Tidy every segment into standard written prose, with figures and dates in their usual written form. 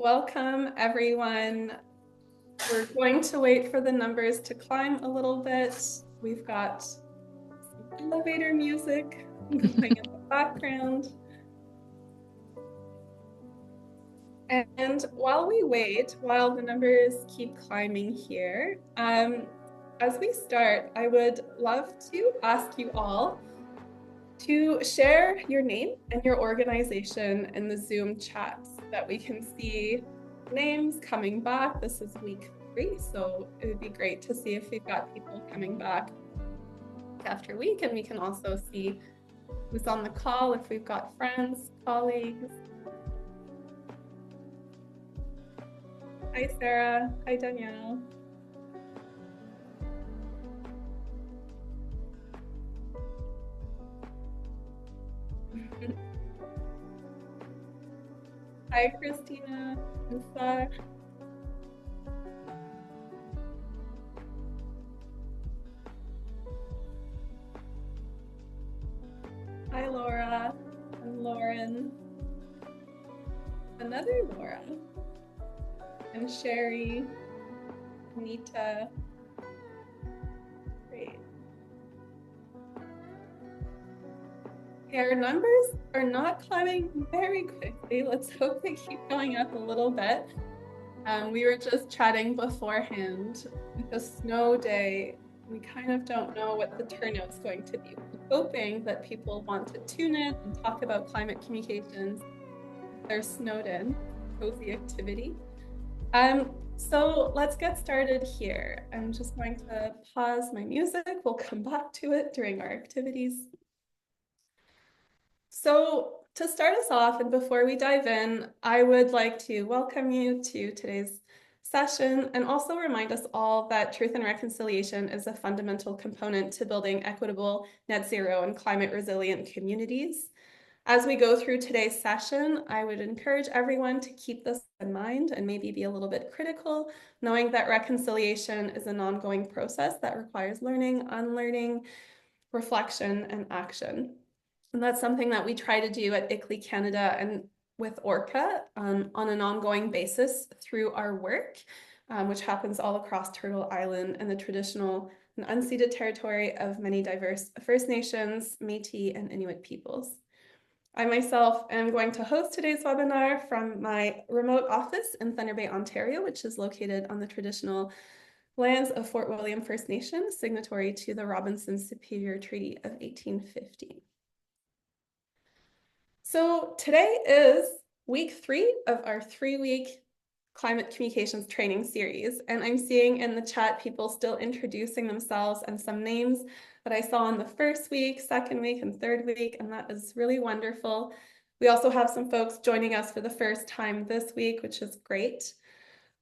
Welcome, everyone. We're going to wait for the numbers to climb a little bit. We've got some elevator music going in the background. And while we wait, while the numbers keep climbing here, as we start, I would love to ask you all to share your name and your organization in the Zoom chat so that we can see names coming back. This is week 3, so it would be great to see if we've got people coming back after week, and we can also see who's on the call, if we've got friends, colleagues. Hi, Sarah. Hi, Danielle. Hi, Christina and Sarah. Hi, Laura and Lauren. Another Laura. And Sherry, Anita. Great. Our numbers are not climbing very quickly. Let's hope they keep going up a little bit. We were just chatting beforehand. With a snow day, we kind of don't know what the turnout's going to be. We're hoping that people want to tune in and talk about climate communications. They're snowed in, cozy activity. So let's get started here. I'm just going to pause my music. We'll come back to it during our activities. So to start us off, and before we dive in, I would like to welcome you to today's session and also remind us all that truth and reconciliation is a fundamental component to building equitable, net zero, and climate resilient communities. As we go through today's session, I would encourage everyone to keep this in mind and maybe be a little bit critical, knowing that reconciliation is an ongoing process that requires learning, unlearning, reflection, and action. And that's something that we try to do at ICLEI Canada and with ORCA on an ongoing basis through our work, which happens all across Turtle Island and the traditional and unceded territory of many diverse First Nations, Métis, and Inuit peoples. I myself am going to host today's webinar from my remote office in Thunder Bay, Ontario, which is located on the traditional lands of Fort William First Nation, signatory to the Robinson Superior Treaty of 1850. So today is week 3 of our 3-week climate communications training series. And I'm seeing in the chat people still introducing themselves and some names that I saw in the first week, second week, and third week, and that is really wonderful. We also have some folks joining us for the first time this week, which is great.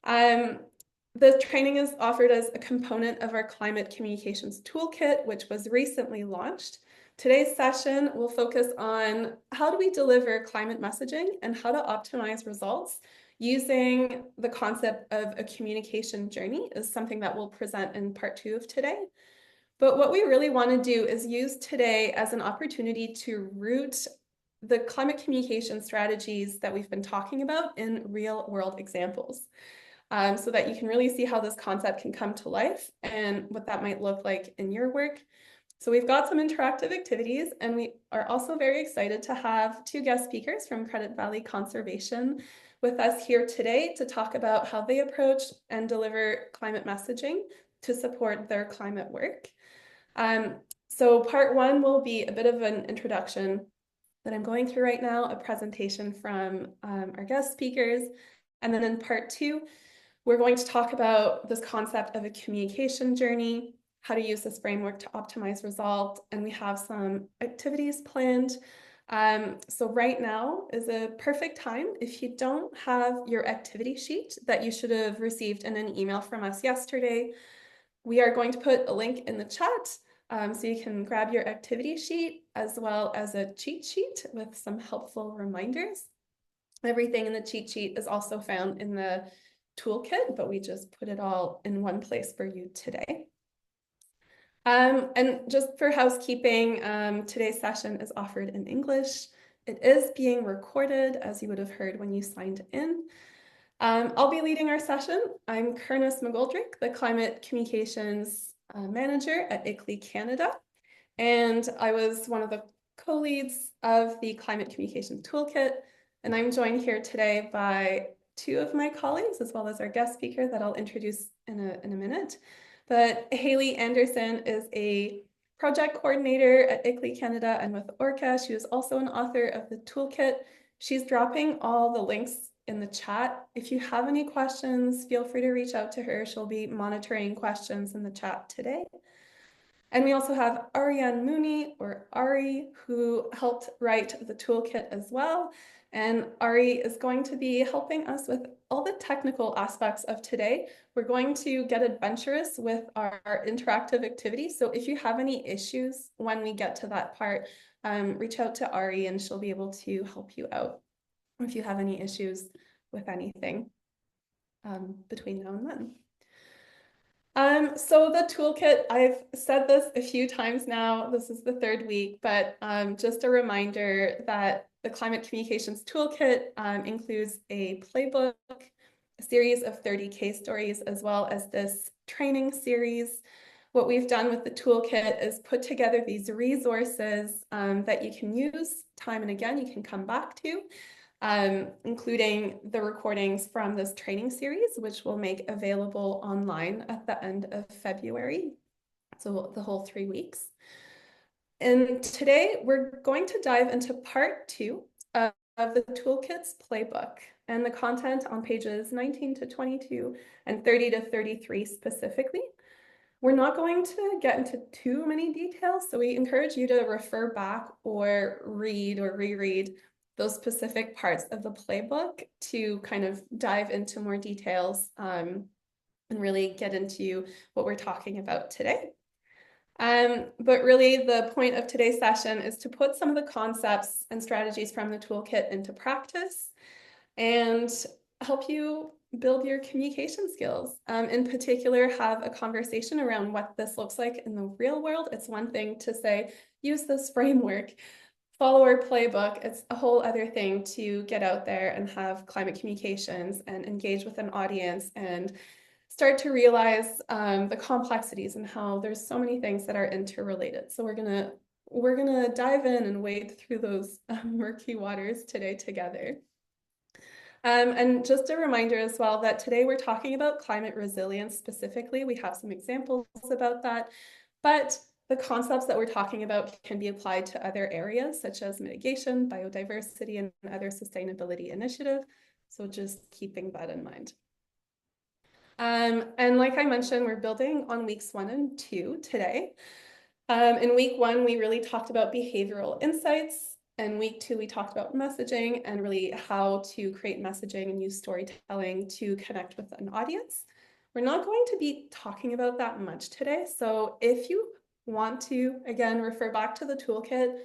The training is offered as a component of our Climate Communications Toolkit, which was recently launched. Today's session will focus on how do we deliver climate messaging and how to optimize results using the concept of a communication journey is something that we'll present in part 2 of today. But what we really want to do is use today as an opportunity to root the climate communication strategies that we've been talking about in real world examples. So that you can really see how this concept can come to life and what that might look like in your work. So we've got some interactive activities, and we are also very excited to have 2 guest speakers from Credit Valley Conservation with us here today to talk about how they approach and deliver climate messaging to support their climate work. So part 1 will be a bit of an introduction that I'm going through right now, a presentation from our guest speakers. And then in part 2, we're going to talk about this concept of a communication journey, how to use this framework to optimize results, and we have some activities planned. So right now is a perfect time. If you don't have your activity sheet that you should have received in an email from us yesterday, we are going to put a link in the chat so you can grab your activity sheet as well as a cheat sheet with some helpful reminders. Everything in the cheat sheet is also found in the toolkit, but we just put it all in one place for you today. And just for housekeeping, today's session is offered in English. It is being recorded, as you would have heard when you signed in. I'll be leading our session. I'm Kernis McGoldrick, the Climate Communications Manager at ICLEI Canada, and I was one of the co-leads of the Climate Communications Toolkit, and I'm joined here today by two of my colleagues, as well as our guest speaker that I'll introduce in a minute. But Haley Anderson is a project coordinator at ICLEI Canada and with Orca. She was also an author of the toolkit. She's dropping all the links in the chat. If you have any questions, feel free to reach out to her. She'll be monitoring questions in the chat today. And we also have Ariane Mooney, or Ari, who helped write the toolkit as well. And Ari is going to be helping us with all the technical aspects of today. We're going to get adventurous with our interactive activity. So if you have any issues when we get to that part, reach out to Ari and she'll be able to help you out if you have any issues with anything between now and then. So the toolkit, I've said this a few times now, this is the third week, but just a reminder that the Climate Communications Toolkit includes a playbook, a series of 30 case stories, as well as this training series. What we've done with the toolkit is put together these resources that you can use time and again, you can come back to. Including the recordings from this training series, which we'll make available online at the end of February, so the whole 3 weeks. And today we're going to dive into part 2 of the toolkit's playbook and the content on pages 19 to 22 and 30 to 33 specifically. We're not going to get into too many details, so we encourage you to refer back or read or reread those specific parts of the playbook to kind of dive into more details and really get into what we're talking about today. But really the point of today's session is to put some of the concepts and strategies from the toolkit into practice and help you build your communication skills. In particular, have a conversation around what this looks like in the real world. It's one thing to say, use this framework, follow our playbook. It's a whole other thing to get out there and have climate communications and engage with an audience and start to realize the complexities and how there's so many things that are interrelated. So we're gonna dive in and wade through those murky waters today together. And just a reminder as well that today we're talking about climate resilience specifically. We have some examples about that, but the concepts that we're talking about can be applied to other areas such as mitigation, biodiversity, and other sustainability initiatives. So just keeping that in mind. And like I mentioned, we're building on weeks 1 and 2 today. In week 1, we really talked about behavioral insights. And week 2, we talked about messaging and really how to create messaging and use storytelling to connect with an audience. We're not going to be talking about that much today. So if you want to, again, refer back to the toolkit,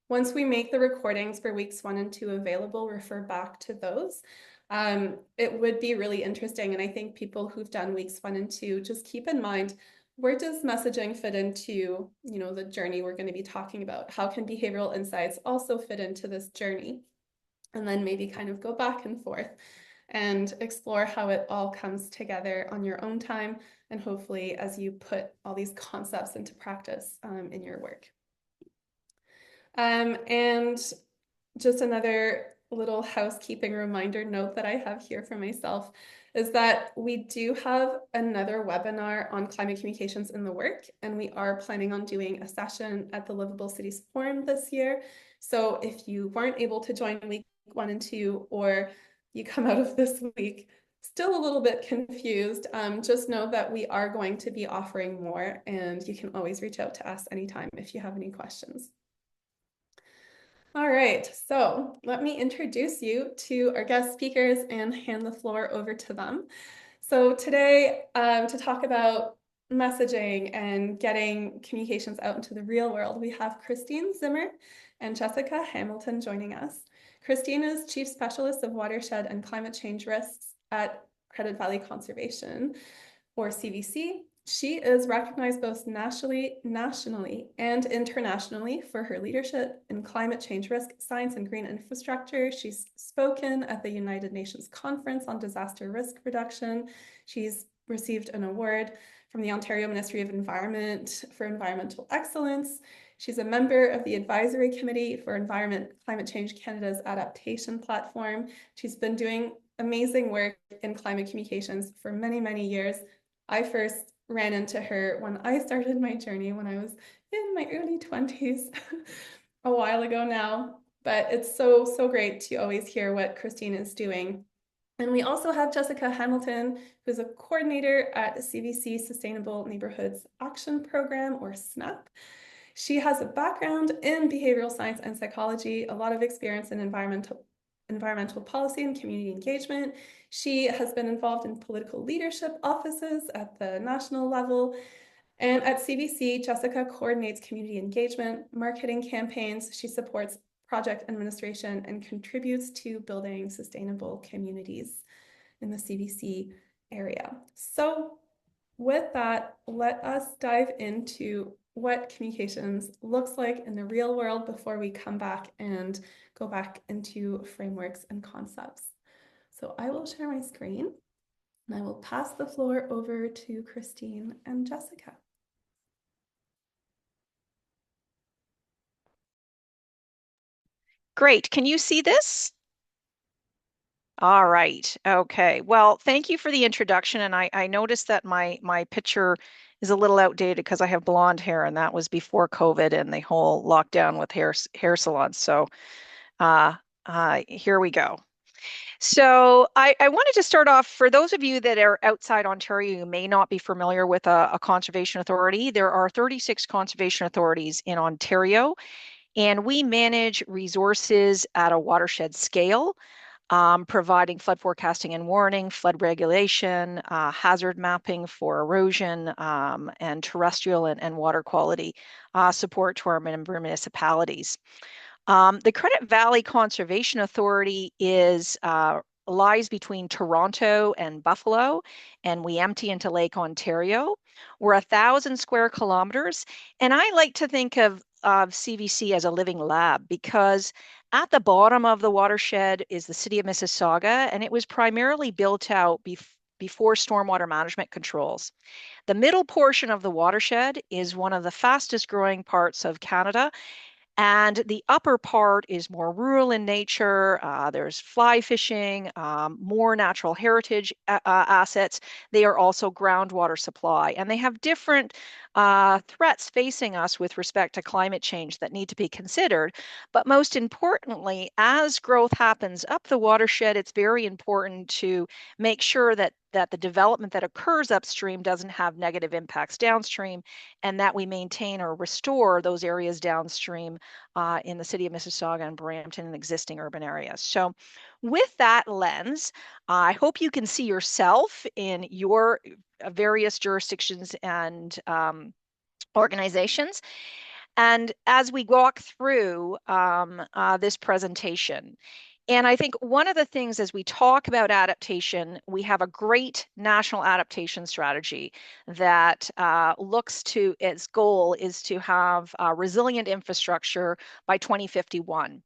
once we make the recordings for weeks 1 and 2 available, refer back to those. It would be really interesting. And I think people who've done weeks 1 and 2, just keep in mind, where does messaging fit into, the journey we're going to be talking about? How can behavioral insights also fit into this journey? And then maybe kind of go back and forth and explore how it all comes together on your own time, and hopefully as you put all these concepts into practice in your work. And just another little housekeeping reminder note that I have here for myself is that we do have another webinar on climate communications in the work, and we are planning on doing a session at the Livable Cities Forum this year. So if you weren't able to join week 1 and 2, or you come out of this week still a little bit confused, just know that we are going to be offering more, and you can always reach out to us anytime if you have any questions. All right, so let me introduce you to our guest speakers and hand the floor over to them. So today, to talk about messaging and getting communications out into the real world, we have Christine Zimmer and Jessica Hamilton joining us. Christine is Chief Specialist of Watershed and Climate Change Risks at Credit Valley Conservation, or CVC. She is recognized both nationally and internationally for her leadership in climate change risk science and green infrastructure. She's spoken at the United Nations Conference on Disaster Risk Reduction. She's received an award from the Ontario Ministry of Environment for Environmental Excellence. She's a member of the Advisory Committee for Climate Change Canada's Adaptation Platform. She's been doing amazing work in climate communications for many, many years. I first ran into her when I started my journey when I was in my early 20s, a while ago now. But it's so, so great to always hear what Christine is doing. And we also have Jessica Hamilton, who's a coordinator at CBC Sustainable Neighbourhoods Action Program, or SNAP. She has a background in behavioral science and psychology, a lot of experience in environmental policy and community engagement. She has been involved in political leadership offices at the national level. And at CBC, Jessica coordinates community engagement, marketing campaigns. She supports project administration and contributes to building sustainable communities in the CBC area. So with that, let us dive into what communications looks like in the real world before we come back and go back into frameworks and concepts. So I will share my screen and I will pass the floor over to Christine and Jessica. Great. Can you see this? All right. Okay. Well, thank you for the introduction. And I noticed that my picture is a little outdated because I have blonde hair, and that was before COVID and the whole lockdown with hair salons. So here we go. So I wanted to start off, for those of you that are outside Ontario, you may not be familiar with a conservation authority. There are 36 conservation authorities in Ontario, and we manage resources at a watershed scale, providing flood forecasting and warning, flood regulation, hazard mapping for erosion, and terrestrial and water quality support to our member municipalities. The Credit Valley Conservation Authority lies between Toronto and Buffalo, and we empty into Lake Ontario. We're 1,000 square kilometers, and I like to think of CVC as a living lab because at the bottom of the watershed is the city of Mississauga, and it was primarily built out before stormwater management controls. The middle portion of the watershed is one of the fastest growing parts of Canada, and the upper part is more rural in nature. There's fly fishing, more natural heritage assets. They are also groundwater supply, and they have different threats facing us with respect to climate change that need to be considered. But most importantly, as growth happens up the watershed, it's very important to make sure that the development that occurs upstream doesn't have negative impacts downstream, and that we maintain or restore those areas downstream in the city of Mississauga and Brampton and existing urban areas. So with that lens, I hope you can see yourself in your various jurisdictions and organizations. And as we walk through this presentation, and I think one of the things as we talk about adaptation, we have a great national adaptation strategy that looks to its goal is to have resilient infrastructure by 2051.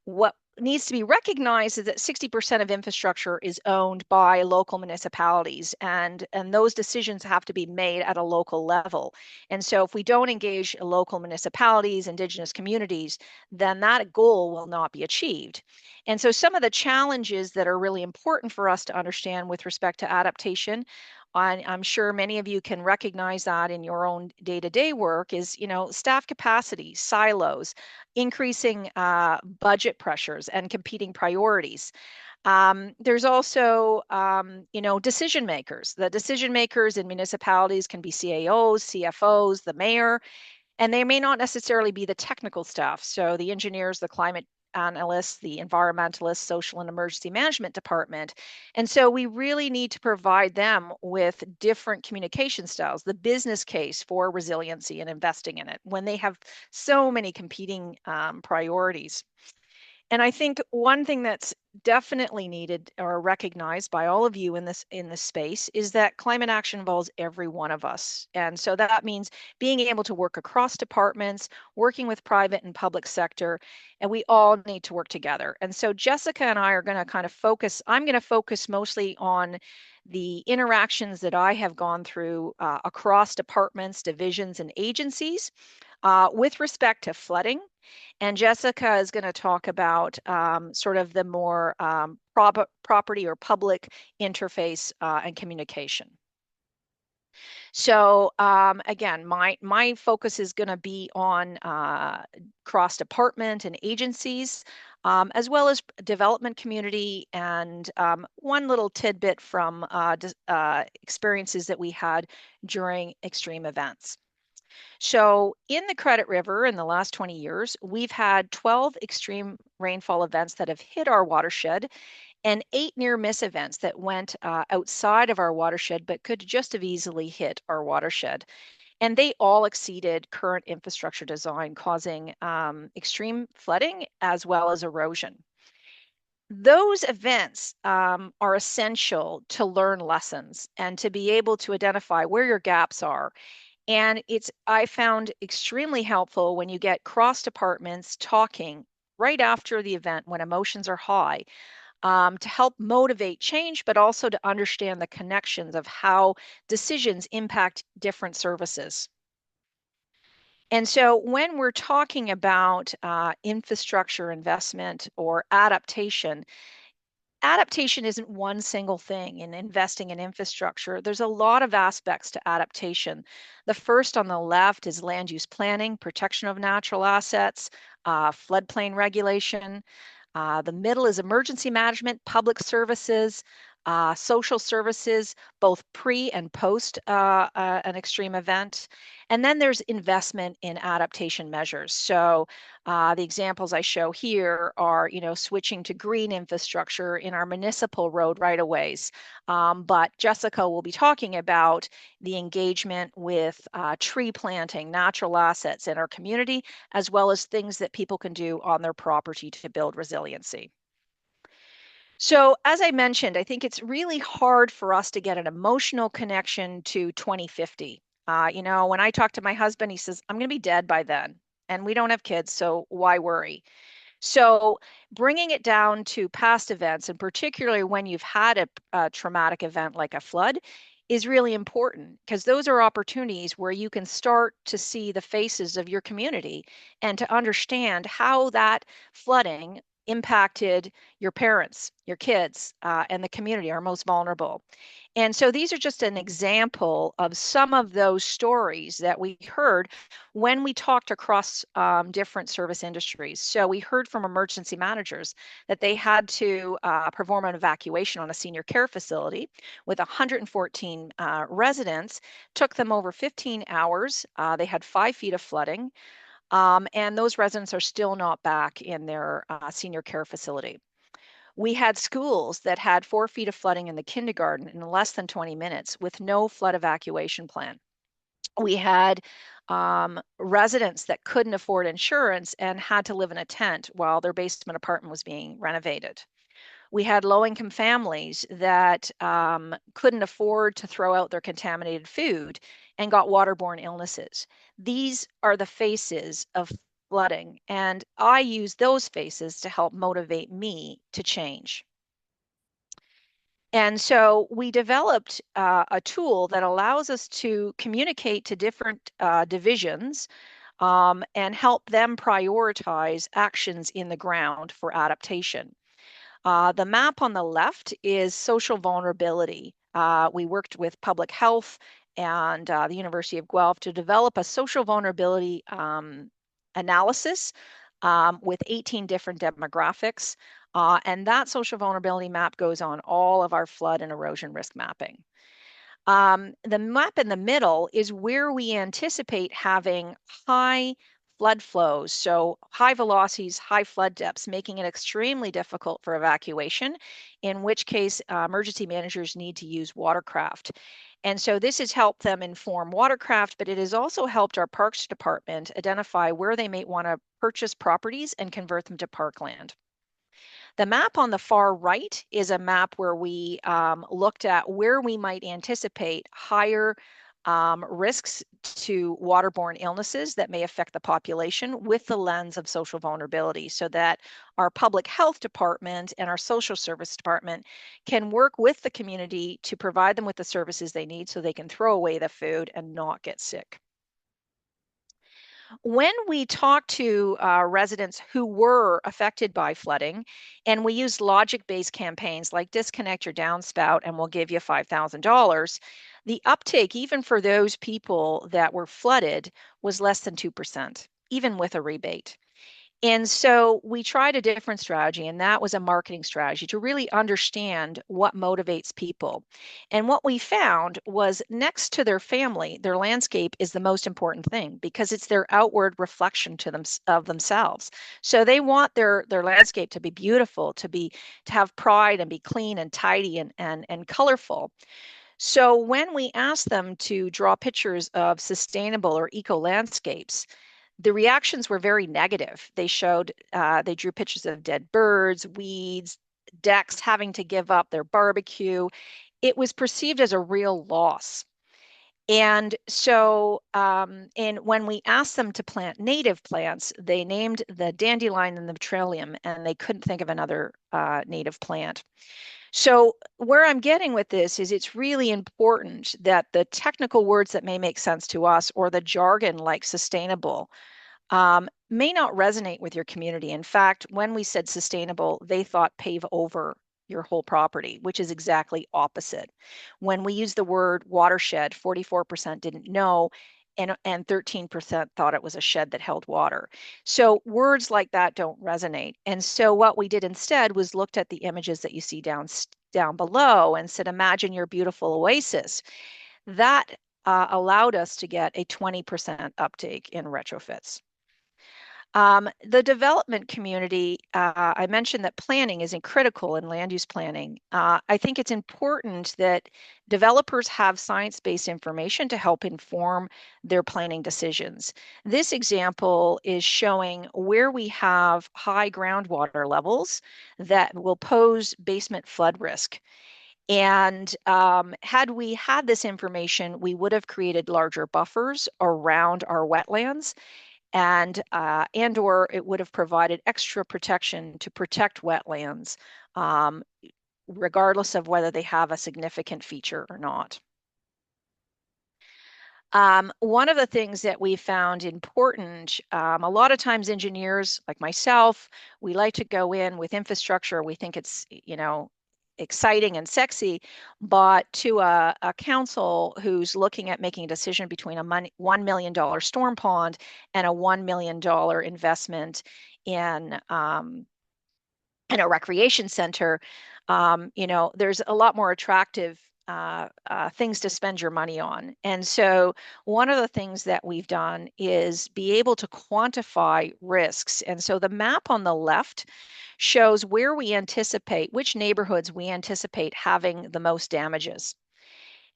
What needs to be recognized is that 60% of infrastructure is owned by local municipalities, and those decisions have to be made at a local level. And so if we don't engage local municipalities, Indigenous communities, then that goal will not be achieved. And so some of the challenges that are really important for us to understand with respect to adaptation, I'm sure many of you can recognize that in your own day-to-day work, is, staff capacity, silos, increasing budget pressures and competing priorities. There's also, decision makers. The decision makers in municipalities can be CAOs, CFOs, the mayor, and they may not necessarily be the technical staff. So the engineers, the climate analysts, the environmentalists, social and emergency management department. And so we really need to provide them with different communication styles, the business case for resiliency and investing in it when they have so many competing priorities. And I think one thing that's definitely needed or recognized by all of you in this space is that climate action involves every one of us. And so that means being able to work across departments, working with private and public sector, and we all need to work together. And so Jessica and I are going to kind of focus, I'm going to focus mostly on the interactions that I have gone through across departments, divisions, and agencies with respect to flooding. And Jessica is going to talk about sort of the more property or public interface and communication. So again, my focus is going to be on cross department and agencies, as well as development community, and one little tidbit from experiences that we had during extreme events. So in the Credit River in the last 20 years, we've had 12 extreme rainfall events that have hit our watershed and 8 near miss events that went outside of our watershed but could just have easily hit our watershed. And they all exceeded current infrastructure design, causing extreme flooding as well as erosion. Those events are essential to learn lessons and to be able to identify where your gaps are. And I found extremely helpful when you get cross departments talking right after the event when emotions are high, to help motivate change, but also to understand the connections of how decisions impact different services. And so when we're talking about infrastructure investment or adaptation isn't one single thing in investing in infrastructure. There's a lot of aspects to adaptation. The first on the left is land use planning, protection of natural assets, floodplain regulation. The middle is emergency management, public services, social services, both pre and post an extreme event. And then there's investment in adaptation measures. So the examples I show here are, switching to green infrastructure in our municipal road right-of-ways. But Jessica will be talking about the engagement with tree planting, natural assets in our community, as well as things that people can do on their property to build resiliency. So, as I mentioned, I think it's really hard for us to get an emotional connection to 2050. When I talk to my husband, he says, I'm going to be dead by then. And we don't have kids, so why worry? So, bringing it down to past events, and particularly when you've had a traumatic event like a flood, is really important because those are opportunities where you can start to see the faces of your community and to understand how that flooding impacted your parents, your kids, and the community are most vulnerable. And so these are just an example of some of those stories that we heard when we talked across different service industries. So we heard from emergency managers that they had to perform an evacuation on a senior care facility with 114 residents. Took them over 15 hours. They had 5 feet of flooding. And those residents are still not back in their senior care facility. We had schools that had 4 feet of flooding in the kindergarten in less than 20 minutes with no flood evacuation plan. We had residents that couldn't afford insurance and had to live in a tent while their basement apartment was being renovated. We had low-income families that couldn't afford to throw out their contaminated food and got waterborne illnesses. These are the faces of flooding, and I use those faces to help motivate me to change. And so we developed a tool that allows us to communicate to different divisions and help them prioritize actions in the ground for adaptation. The map on the left is social vulnerability. We worked with public health and the University of Guelph to develop a social vulnerability analysis with 18 different demographics. And that social vulnerability map goes on all of our flood and erosion risk mapping. The map in the middle is where we anticipate having high flood flows, so high velocities, high flood depths, making it extremely difficult for evacuation, in which case emergency managers need to use watercraft. And so this has helped them inform watercraft, but it has also helped our parks department identify where they may want to purchase properties and convert them to parkland. The map on the far right is a map where we looked at where we might anticipate higher risks to waterborne illnesses that may affect the population with the lens of social vulnerability, so that our public health department and our social service department can work with the community to provide them with the services they need so they can throw away the food and not get sick. When we talked to residents who were affected by flooding, and we used logic-based campaigns like disconnect your downspout and we'll give you $5,000, the uptake, even for those people that were flooded, was less than 2%, even with a rebate. And so we tried a different strategy, and that was a marketing strategy to really understand what motivates people. And what we found was next to their family, their landscape is the most important thing because it's their outward reflection to them of themselves. So they want their landscape to be beautiful, to have pride and be clean and tidy and colorful. So when we asked them to draw pictures of sustainable or eco landscapes, the reactions were very negative. They drew pictures of dead birds, weeds, decks having to give up their barbecue. It was perceived as a real loss. And so, and when we asked them to plant native plants, they named the dandelion and the trillium, and they couldn't think of another native plant. So where I'm getting with this is it's really important that the technical words that may make sense to us or the jargon like sustainable may not resonate with your community. In fact, when we said sustainable, they thought pave over your whole property, which is exactly opposite. When we use the word watershed, 44% didn't know, and 13% thought it was a shed that held water. So words like that don't resonate. And so what we did instead was looked at the images that you see down below and said, imagine your beautiful oasis. That allowed us to get a 20% uptake in retrofits. The development community, I mentioned that planning is critical in land use planning. I think it's important that developers have science-based information to help inform their planning decisions. This example is showing where we have high groundwater levels that will pose basement flood risk. And had we had this information, we would have created larger buffers around our wetlands and or it would have provided extra protection to protect wetlands, regardless of whether they have a significant feature or not. One of the things that we found important, a lot of times engineers like myself, we like to go in with infrastructure. We think it's, exciting and sexy, but to a council who's looking at making a decision between a $1 million storm pond and a $1 million investment in a recreation center, there's a lot more attractive things to spend your money on. And so one of the things that we've done is be able to quantify risks. And so the map on the left shows which neighborhoods we anticipate having the most damages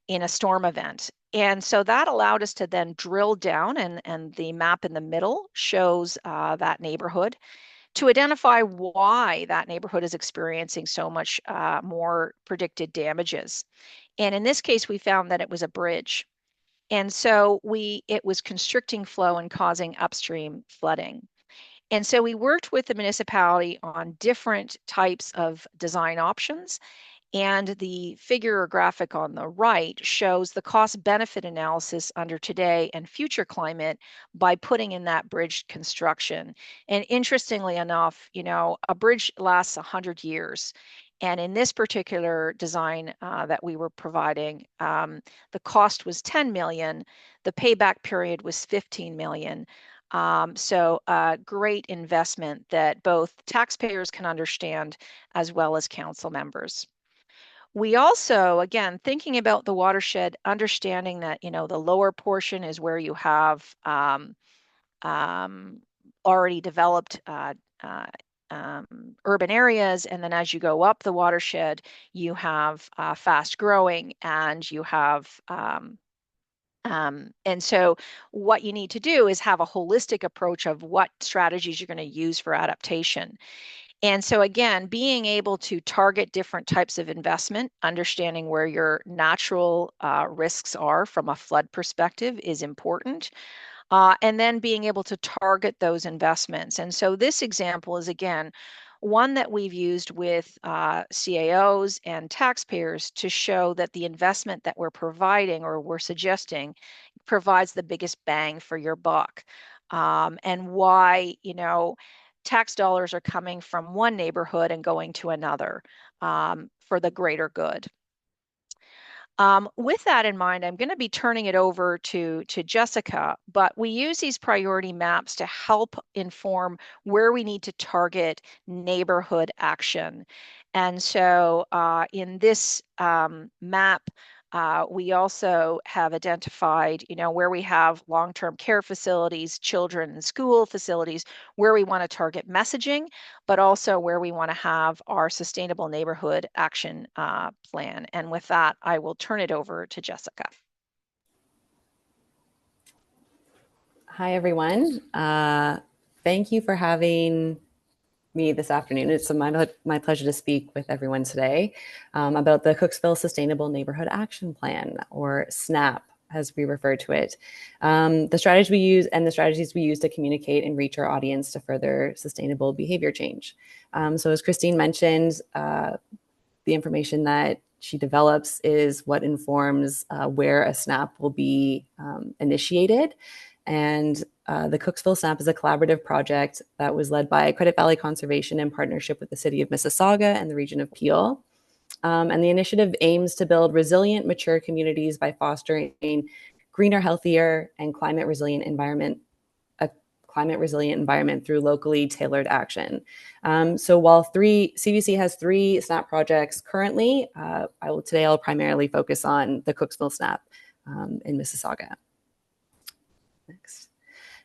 in a storm event. And so that allowed us to then drill down, and the map in the middle shows that neighborhood to identify why that neighborhood is experiencing so much more predicted damages. And in this case, we found that it was a bridge. And so it was constricting flow and causing upstream flooding. And so we worked with the municipality on different types of design options. And the figure or graphic on the right shows the cost benefit analysis under today and future climate by putting in that bridge construction. And interestingly enough, a bridge lasts 100 years. And in this particular design that we were providing, the cost was 10 million. The payback period was 15 million. So a great investment that both taxpayers can understand as well as council members. We also, again, thinking about the watershed, understanding that, the lower portion is where you have already developed urban areas. And then as you go up the watershed, you have fast growing and you have and so what you need to do is have a holistic approach of what strategies you're going to use for adaptation. And so again, being able to target different types of investment, understanding where your natural risks are from a flood perspective is important. And then being able to target those investments. And so this example is, again, one that we've used with CAOs and taxpayers to show that the investment that we're providing or we're suggesting provides the biggest bang for your buck. And why, tax dollars are coming from one neighborhood and going to another for the greater good. With that in mind, I'm going to be turning it over to Jessica, but we use these priority maps to help inform where we need to target neighborhood action. And so in this map, we also have identified, where we have long-term care facilities, children and school facilities, where we want to target messaging, but also where we want to have our sustainable neighborhood action plan. And with that, I will turn it over to Jessica. Hi, everyone. Thank you for having me this afternoon. It's my pleasure to speak with everyone today about the Cooksville Sustainable Neighborhood Action Plan, or SNAP, as we refer to it. The strategies we use and the strategies we use to communicate and reach our audience to further sustainable behavior change. So as Christine mentioned, the information that she develops is what informs where a SNAP will be initiated. And the Cooksville SNAP is a collaborative project that was led by Credit Valley Conservation in partnership with the City of Mississauga and the region of Peel. And the initiative aims to build resilient, mature communities by fostering greener, healthier, and climate resilient environment through locally tailored action. So while CVC has 3 SNAP projects currently, today I'll primarily focus on the Cooksville SNAP in Mississauga. Next.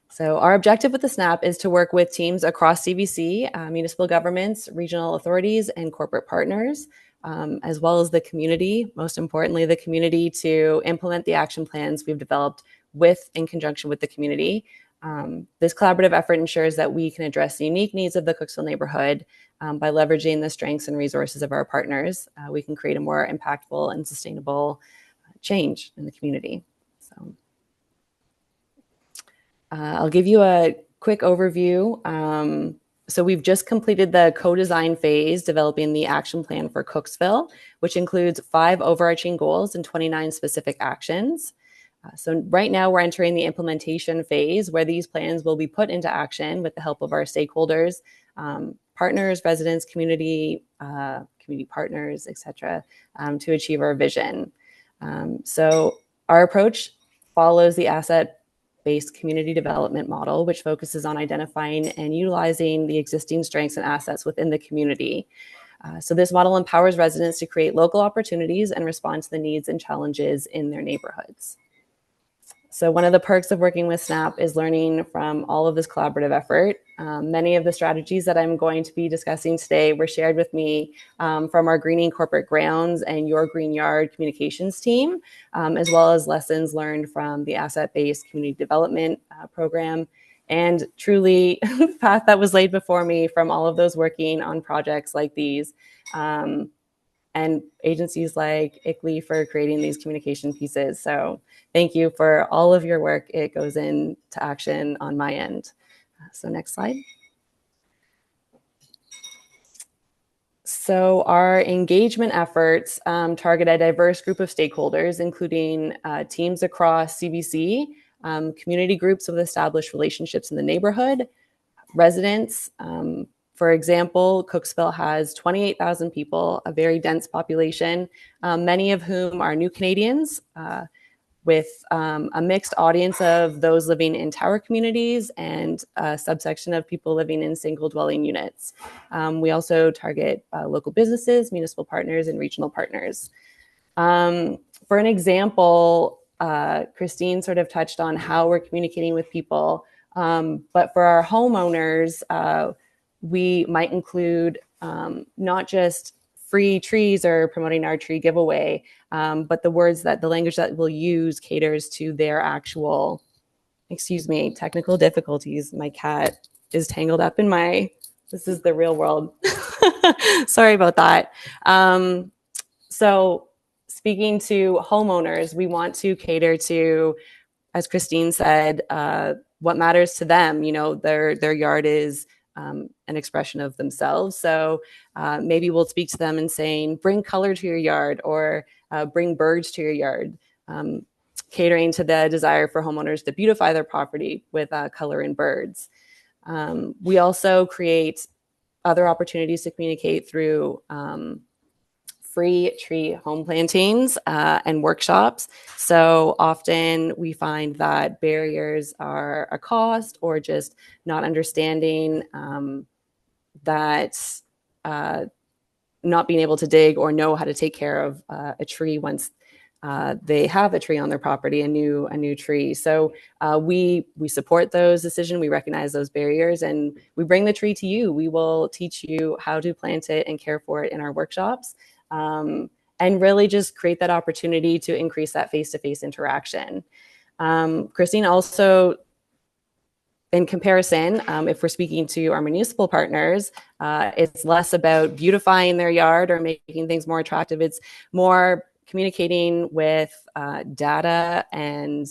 So our objective with the SNAP is to work with teams across CVC, municipal governments, regional authorities, and corporate partners, as well as the community, most importantly, the community, to implement the action plans we've developed in conjunction with the community. This collaborative effort ensures that we can address the unique needs of the Cooksville neighborhood by leveraging the strengths and resources of our partners. We can create a more impactful and sustainable change in the community. So I'll give you a quick overview. So we've just completed the co-design phase, developing the action plan for Cooksville, which includes 5 overarching goals and 29 specific actions. So right now we're entering the implementation phase, where these plans will be put into action with the help of our stakeholders, partners, residents, community partners, etc., to achieve our vision. So our approach follows the asset-based community development model, which focuses on identifying and utilizing the existing strengths and assets within the community. So this model empowers residents to create local opportunities and respond to the needs and challenges in their neighborhoods. So one of the perks of working with SNAP is learning from all of this collaborative effort. Many of the strategies that I'm going to be discussing today were shared with me from our Greening Corporate Grounds and Your Green Yard communications team, as well as lessons learned from the asset-based community development program, and truly the path that was laid before me from all of those working on projects like these. And agencies like ICLEI for creating these communication pieces. So thank you for all of your work. It goes into action on my end. So next slide. So our engagement efforts target a diverse group of stakeholders, including teams across CVC, community groups with established relationships in the neighborhood, residents. For example, Cooksville has 28,000 people, a very dense population, many of whom are new Canadians, with a mixed audience of those living in tower communities and a subsection of people living in single dwelling units. We also target local businesses, municipal partners, and regional partners. For an example, Christine sort of touched on how we're communicating with people, but for our homeowners, we might include not just free trees or promoting our tree giveaway, but the language that we'll use caters to their actual, technical difficulties. My cat is tangled up in my This is the real world. Sorry about that. So speaking to homeowners, we want to cater to, as Christine said, what matters to them. You know, their yard is an expression of themselves. So maybe we'll speak to them and saying, bring color to your yard, or bring birds to your yard, catering to the desire for homeowners to beautify their property with color and birds. We also create other opportunities to communicate through free tree home plantings and workshops. So often we find that barriers are a cost, or just not understanding that not being able to dig or know how to take care of a tree once they have a tree on their property, a new tree. So we support those decisions. We recognize those barriers, and we bring the tree to you. We will teach you how to plant it and care for it in our workshops, and really just create that opportunity to increase that face-to-face interaction. Christine, also, in comparison, if we're speaking to our municipal partners, it's less about beautifying their yard or making things more attractive. It's more communicating with data and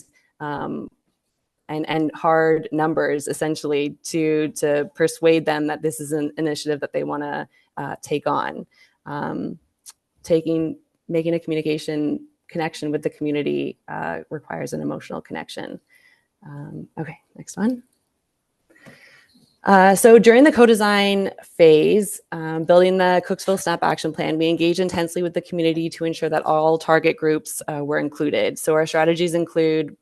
hard numbers, essentially, to persuade them that this is an initiative that they want to take on. Making a communication connection with the community requires an emotional connection. Okay, next one. So during the co-design phase, building the Cooksville SNAP Action Plan, we engaged intensely with the community to ensure that all target groups were included. So our strategies included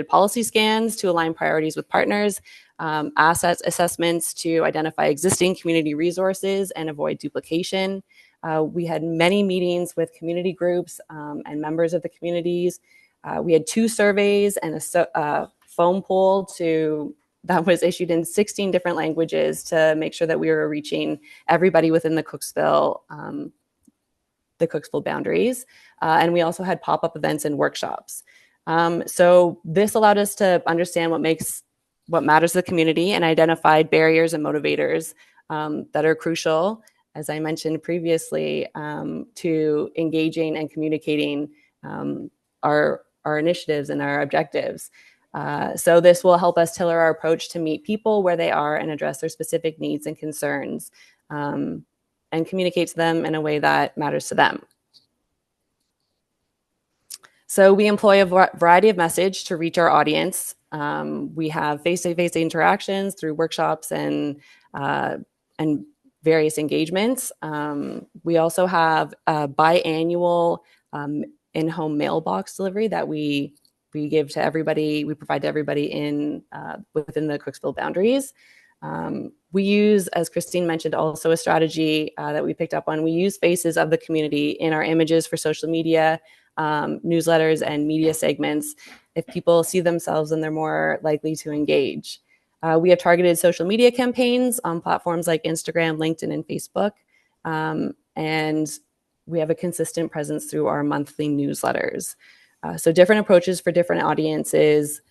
policy scans to align priorities with partners, assets assessments to identify existing community resources and avoid duplication. We had many meetings with community groups and members of the communities. We had 2 surveys and a phone poll that was issued in 16 different languages to make sure that we were reaching everybody within the Cooksville boundaries. And we also had pop-up events and workshops. So this allowed us to understand what matters to the community and identified barriers and motivators that are crucial, as I mentioned previously, to engaging and communicating our initiatives and our objectives. So this will help us tailor our approach to meet people where they are and address their specific needs and concerns, and communicate to them in a way that matters to them. So we employ a variety of message to reach our audience. We have face-to-face interactions through workshops and various engagements. We also have a biannual in-home mailbox delivery that we give to everybody. We provide to everybody within the Cooksville boundaries. We use, as Christine mentioned, also a strategy that we picked up on. We use faces of the community in our images for social media, newsletters, and media segments. If people see themselves, then they're more likely to engage. We have targeted social media campaigns on platforms like Instagram, LinkedIn, and Facebook. And we have a consistent presence through our monthly newsletters. So different approaches for different audiences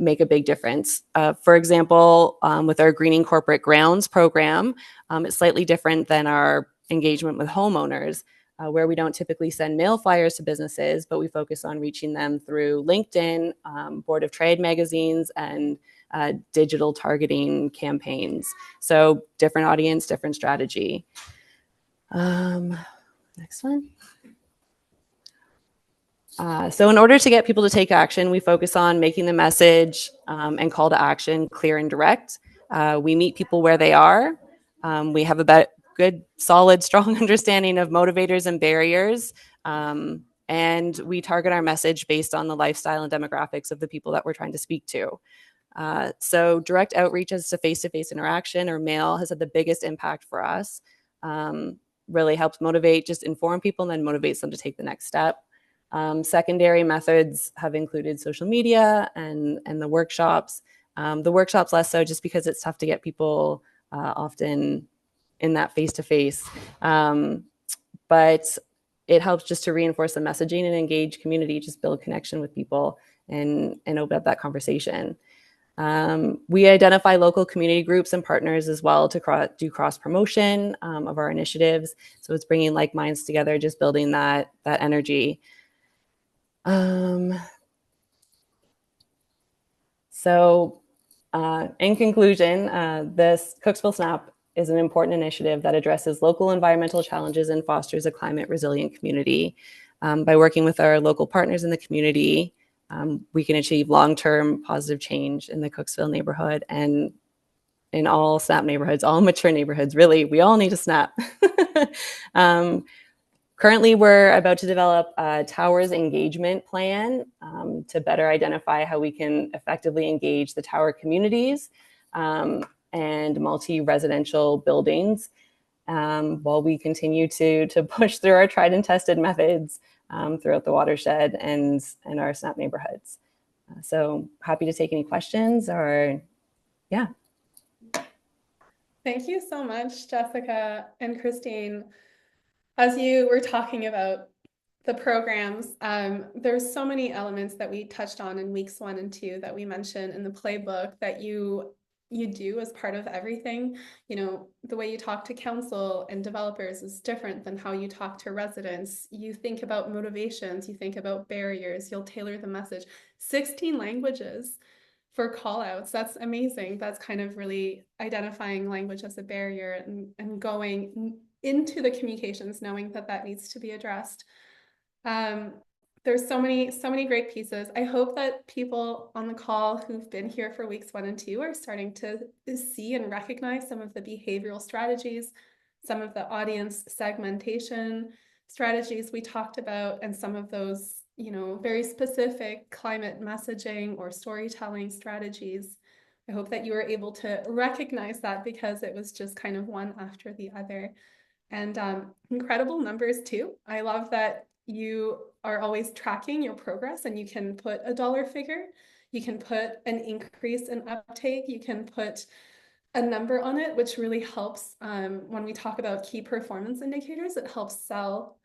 make a big difference. For example, with our Greening Corporate Grounds program, it's slightly different than our engagement with homeowners, where we don't typically send mail flyers to businesses, but we focus on reaching them through LinkedIn, Board of Trade magazines, and digital targeting campaigns. So different audience, different strategy. Next one. So in order to get people to take action, we focus on making the message and call to action clear and direct. We meet people where they are. We have a good, solid, strong understanding of motivators and barriers. And we target our message based on the lifestyle and demographics of the people that we're trying to speak to. So direct outreach as to face-to-face interaction or mail has had the biggest impact for us. Really helps motivate, just inform people, and then motivates them to take the next step. Secondary methods have included social media and the workshops. The workshops less so, just because it's tough to get people often in that face-to-face. But it helps just to reinforce the messaging and engage community, just build connection with people and open up that conversation. We identify local community groups and partners as well to do cross promotion of our initiatives. So it's bringing like minds together, just building that energy. So in conclusion, this Cooksville SNAP is an important initiative that addresses local environmental challenges and fosters a climate resilient community. By working with our local partners in the community, we can achieve long-term positive change in the Cooksville neighborhood and in all SNAP neighborhoods, all mature neighborhoods. Really, we all need a SNAP. Currently, we're about to develop a towers engagement plan to better identify how we can effectively engage the tower communities and multi-residential buildings while we continue to push through our tried and tested methods throughout the watershed and our SNAP neighborhoods. So happy to take any questions or, yeah. Thank you so much, Jessica and Christine. As you were talking about the programs, there's so many elements that we touched on in weeks 1 and 2 that we mentioned in the playbook that you do as part of everything. You know, the way you talk to council and developers is different than how you talk to residents. You think about motivations, you think about barriers, you'll tailor the message. 16 languages for call outs. That's amazing. That's kind of really identifying language as a barrier and going into the communications, knowing that that needs to be addressed. There's so many great pieces. I hope that people on the call who've been here for weeks 1 and 2 are starting to see and recognize some of the behavioral strategies, some of the audience segmentation strategies we talked about, and some of those, you know, very specific climate messaging or storytelling strategies. I hope that you were able to recognize that because it was just kind of one after the other. And incredible numbers too. I love that you are always tracking your progress and you can put a dollar figure, you can put an increase in uptake, you can put a number on it, which really helps when we talk about key performance indicators. It helps sell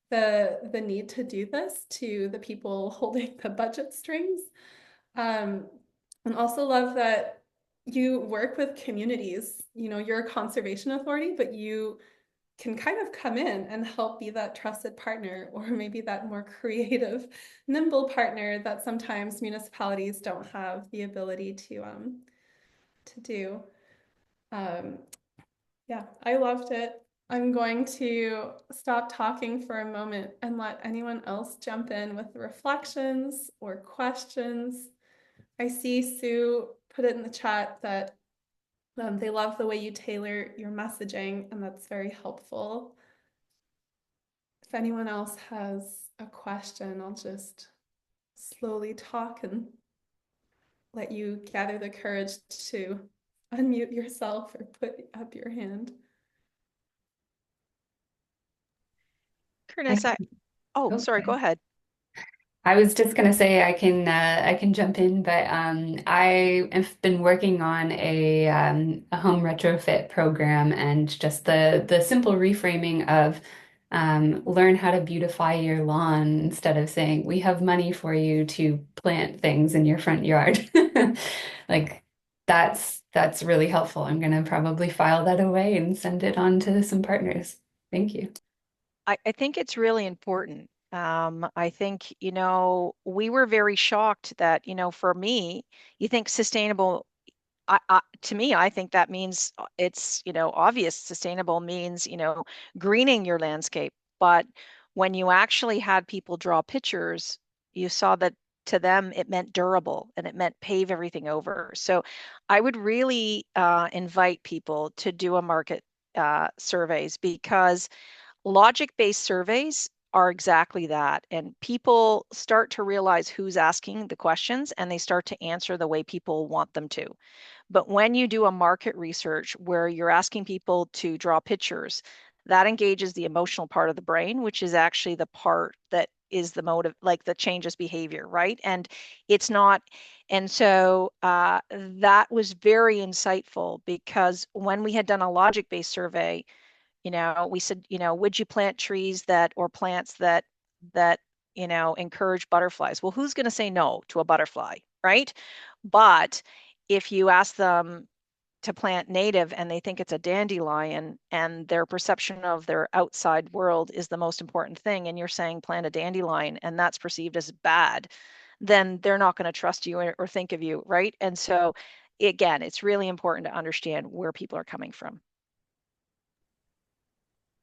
the need to do this to the people holding the budget strings. And also love that you work with communities. You know, you're a conservation authority, but you can kind of come in and help be that trusted partner, or maybe that more creative, nimble partner that sometimes municipalities don't have the ability to do. Yeah, I loved it. I'm going to stop talking for a moment and let anyone else jump in with reflections or questions. I see Sue put it in the chat that they love the way you tailor your messaging, and that's very helpful. If anyone else has a question, I'll just slowly talk and let you gather the courage to unmute yourself or put up your hand. Curtis, sorry, go ahead. I was just gonna say I can jump in, but I have been working on a home retrofit program, and just the simple reframing of learn how to beautify your lawn instead of saying we have money for you to plant things in your front yard. Like that's really helpful. I'm gonna probably file that away and send it on to some partners. Thank you. I think it's really important. I think, you know, we were very shocked that, you know, for me, you think sustainable, to me, I think that means it's, you know, obvious. Sustainable means, you know, greening your landscape. But when you actually had people draw pictures, you saw that to them it meant durable and it meant pave everything over. So I would really invite people to do a market surveys, because logic-based surveys are exactly that. And people start to realize who's asking the questions and they start to answer the way people want them to. But when you do a market research where you're asking people to draw pictures, that engages the emotional part of the brain, which is actually the part that is the motive, like that changes behavior, right? And it's not. And so that was very insightful, because when we had done a logic-based survey, you know, we said, you know, would you plant trees that, or plants that, you know, encourage butterflies? Well, who's going to say no to a butterfly, right? But if you ask them to plant native and they think it's a dandelion and their perception of their outside world is the most important thing, and you're saying plant a dandelion and that's perceived as bad, then they're not going to trust you or think of you, right? And so again, it's really important to understand where people are coming from.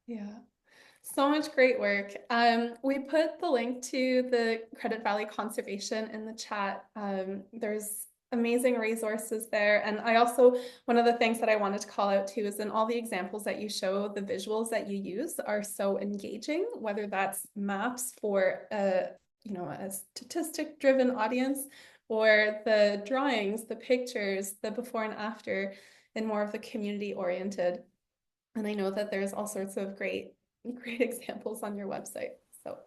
Yeah. So much great work. We put the link to the Credit Valley Conservation in the chat. There's amazing resources there. And I also, one of the things that I wanted to call out too is in all the examples that you show, the visuals that you use are so engaging, whether that's maps for a statistic-driven audience, or the drawings, the pictures, the before and after, and more of the community-oriented. And I know that there's all sorts of great examples on your website. So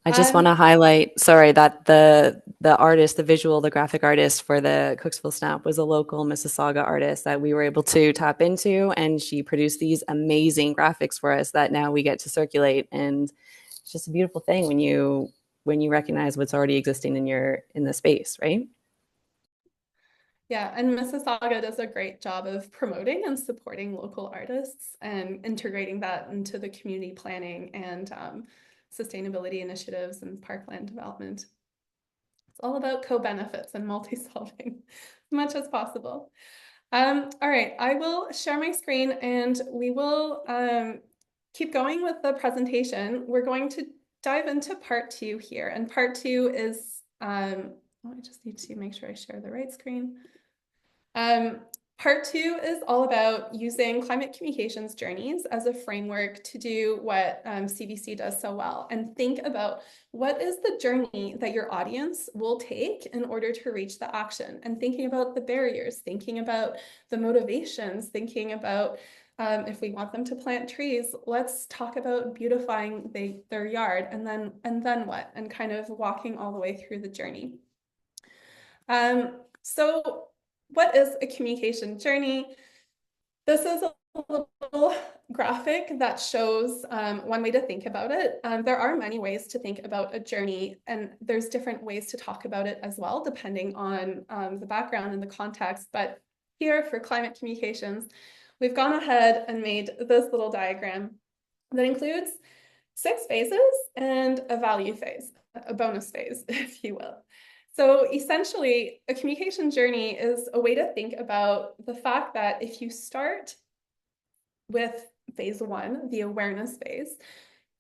I just want to highlight, sorry, that the artist, the graphic artist for the Cooksville Snap was a local Mississauga artist that we were able to tap into, and she produced these amazing graphics for us that now we get to circulate. And it's just a beautiful thing when you recognize what's already existing in the space, right? Yeah, and Mississauga does a great job of promoting and supporting local artists and integrating that into the community planning and sustainability initiatives and parkland development. It's all about co-benefits and multi-solving as much as possible. All right, I will share my screen and we will keep going with the presentation. We're going to dive into part 2 here, and part 2 is, I just need to make sure I share the right screen. Part 2 is all about using climate communications journeys as a framework to do what CVC does so well, and think about what is the journey that your audience will take in order to reach the action, and thinking about the barriers, thinking about the motivations, thinking about if we want them to plant trees, let's talk about beautifying their yard, and then what, and kind of walking all the way through the journey. So what is a communication journey? This is a little graphic that shows one way to think about it. There are many ways to think about a journey, and there's different ways to talk about it as well, depending on the background and the context. But here for climate communications, we've gone ahead and made this little diagram that includes 6 phases and a value phase, a bonus phase, if you will. So essentially, a communication journey is a way to think about the fact that if you start with phase 1, the awareness phase,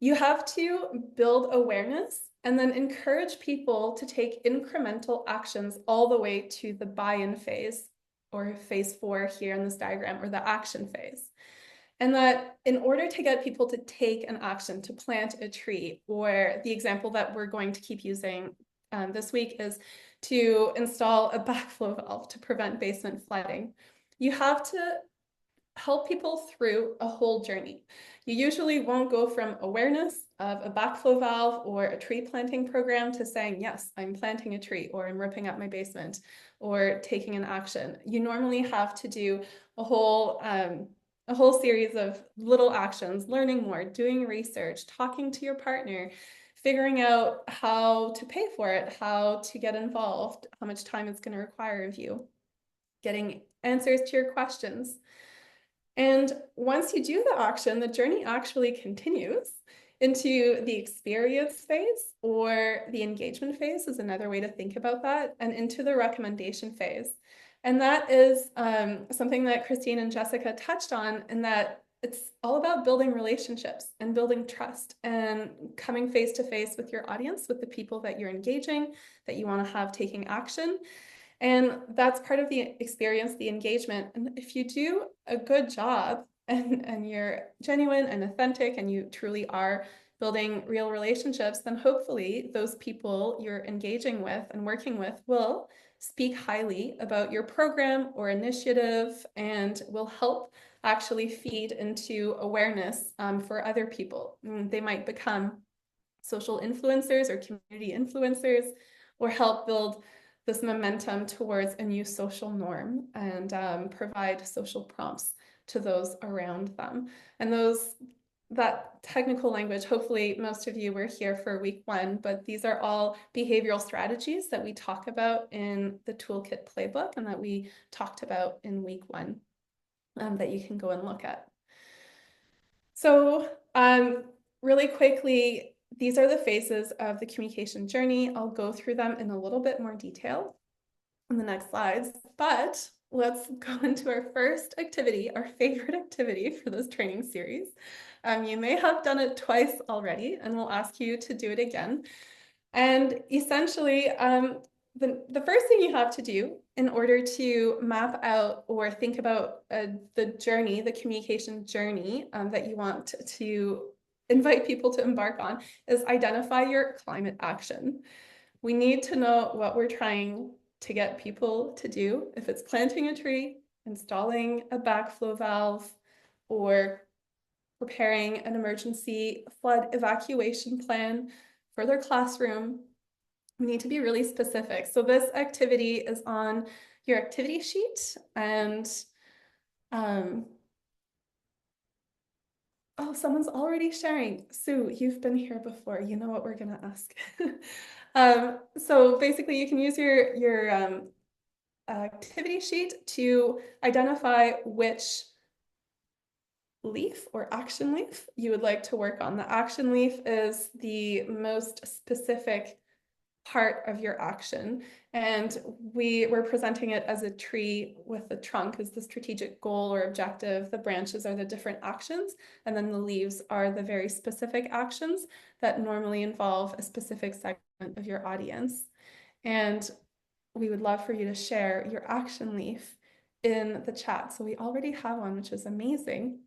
you have to build awareness and then encourage people to take incremental actions all the way to the buy-in phase, or phase 4 here in this diagram, or the action phase. And that in order to get people to take an action, to plant a tree, or the example that we're going to keep using this week is to install a backflow valve to prevent basement flooding, you have to help people through a whole journey. You usually won't go from awareness of a backflow valve or a tree planting program to saying, yes, I'm planting a tree, or I'm ripping up my basement, or taking an action. You normally have to do a whole series of little actions, learning more, doing research, talking to your partner, figuring out how to pay for it, how to get involved, how much time it's going to require of you, getting answers to your questions. And once you do the action, the journey actually continues into the experience phase, or the engagement phase is another way to think about that, and into the recommendation phase. And that is something that Christine and Jessica touched on, in that it's all about building relationships and building trust and coming face to face with your audience, with the people that you're engaging, that you want to have taking action. And that's part of the experience, the engagement. And if you do a good job and you're genuine and authentic and you truly are building real relationships, then hopefully those people you're engaging with and working with will speak highly about your program or initiative, and will help actually feed into awareness for other people. They might become social influencers or community influencers, or help build this momentum towards a new social norm, and provide social prompts to those around them. And that technical language, hopefully most of you were here for week 1, but these are all behavioral strategies that we talk about in the toolkit playbook and that we talked about in week 1 that you can go and look at. So really quickly, these are the phases of the communication journey. I'll go through them in a little bit more detail in the next slides, but let's go into our first activity, our favorite activity for this training series. You may have done it twice already, and we'll ask you to do it again. And essentially, the first thing you have to do in order to map out or think about the journey, the communication journey that you want to invite people to embark on is identify your climate action. We need to know what we're trying to get people to do. If it's planting a tree, installing a backflow valve, or preparing an emergency flood evacuation plan for their classroom, we need to be really specific. So this activity is on your activity sheet, and oh, someone's already sharing. Sue, you've been here before. You know what we're gonna ask. So basically you can use your activity sheet to identify which leaf or action leaf you would like to work on. The action leaf is the most specific part of your action, and we're presenting it as a tree with the trunk as the strategic goal or objective. The branches are the different actions, and then the leaves are the very specific actions that normally involve a specific segment of your audience. And we would love for you to share your action leaf in the chat. So we already have one, which is amazing,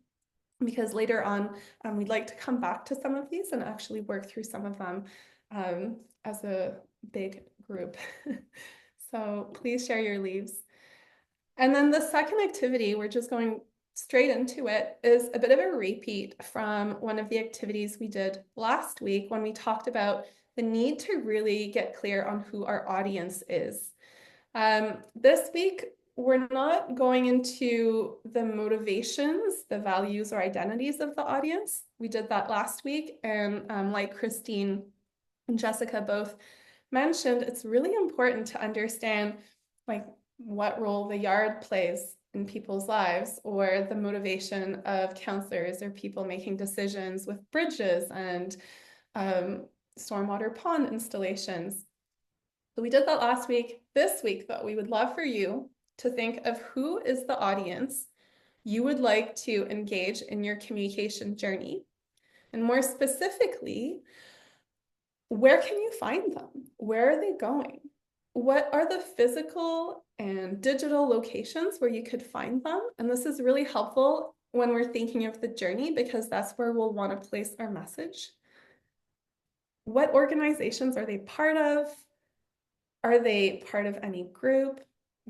because later on we'd like to come back to some of these and actually work through some of them as a big group. So please share your leaves. And then the second activity, we're just going straight into it, is a bit of a repeat from one of the activities we did last week when we talked about the need to really get clear on who our audience is. This week, we're not going into the motivations, the values or identities of the audience. We did that last week, and like Christine and Jessica both mentioned, it's really important to understand like what role the yard plays in people's lives, or the motivation of counselors or people making decisions with bridges and stormwater pond installations. So we did that last week. This week, though, we would love for you to think of who is the audience you would like to engage in your communication journey. And more specifically, where can you find them? Where are they going? What are the physical and digital locations where you could find them? And this is really helpful when we're thinking of the journey, because that's where we'll want to place our message. What organizations are they part of? Are they part of any group?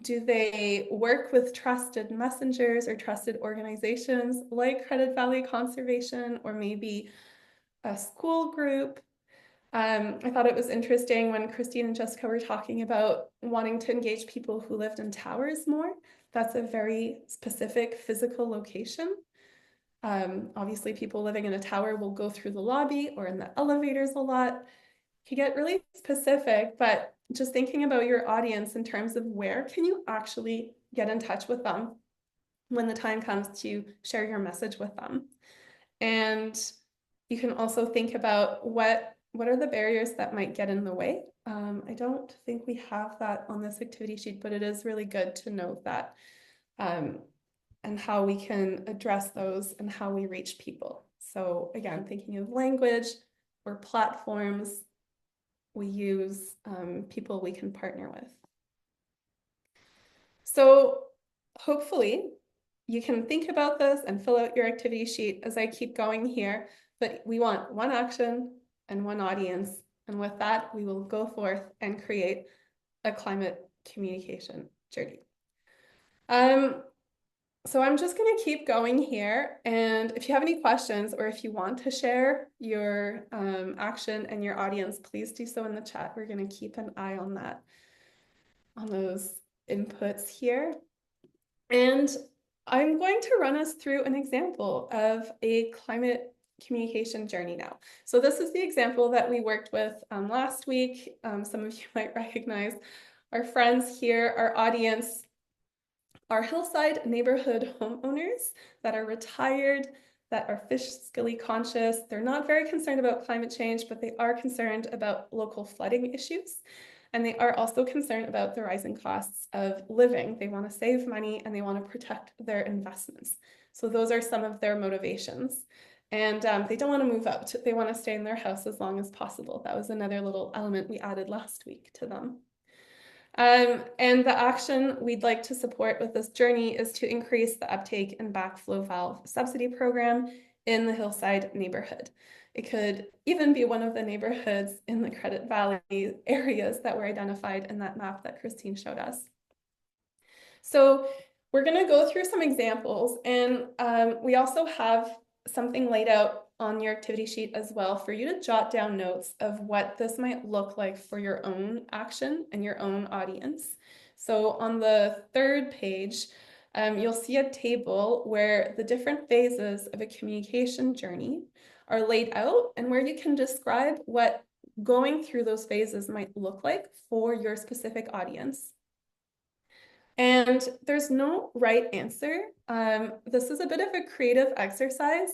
Do they work with trusted messengers or trusted organizations like Credit Valley Conservation, or maybe a school group? I thought it was interesting when Christine and Jessica were talking about wanting to engage people who lived in towers more. That's a very specific physical location. Obviously, people living in a tower will go through the lobby or in the elevators a lot. You can get really specific, but just thinking about your audience in terms of where can you actually get in touch with them when the time comes to share your message with them. And you can also think about what are the barriers that might get in the way. I don't think we have that on this activity sheet, but it is really good to note that, and how we can address those and how we reach people. So again, thinking of language or platforms we use, people we can partner with. So hopefully you can think about this and fill out your activity sheet as I keep going here, but we want one action and one audience. And with that, we will go forth and create a climate communication journey. So I'm just going to keep going here. And if you have any questions, or if you want to share your action and your audience, please do so in the chat. We're going to keep an eye on that, on those inputs here. And I'm going to run us through an example of a climate communication journey now. So this is the example that we worked with last week. Some of you might recognize our friends here, our audience, our hillside neighborhood homeowners that are retired, that are fiscally conscious. They're not very concerned about climate change, but they are concerned about local flooding issues. And they are also concerned about the rising costs of living. They want to save money and they want to protect their investments. So those are some of their motivations. And they don't want to move out. They want to stay in their house as long as possible. That was another little element we added last week to them. And the action we'd like to support with this journey is to increase the uptake and backflow valve subsidy program in the hillside neighborhood. It could even be one of the neighborhoods in the Credit Valley areas that were identified in that map that Christine showed us. So we're going to go through some examples, and we also have something laid out on your activity sheet as well for you to jot down notes of what this might look like for your own action and your own audience. So on the third page, you'll see a table where the different phases of a communication journey are laid out and where you can describe what going through those phases might look like for your specific audience. And there's no right answer. This is a bit of a creative exercise.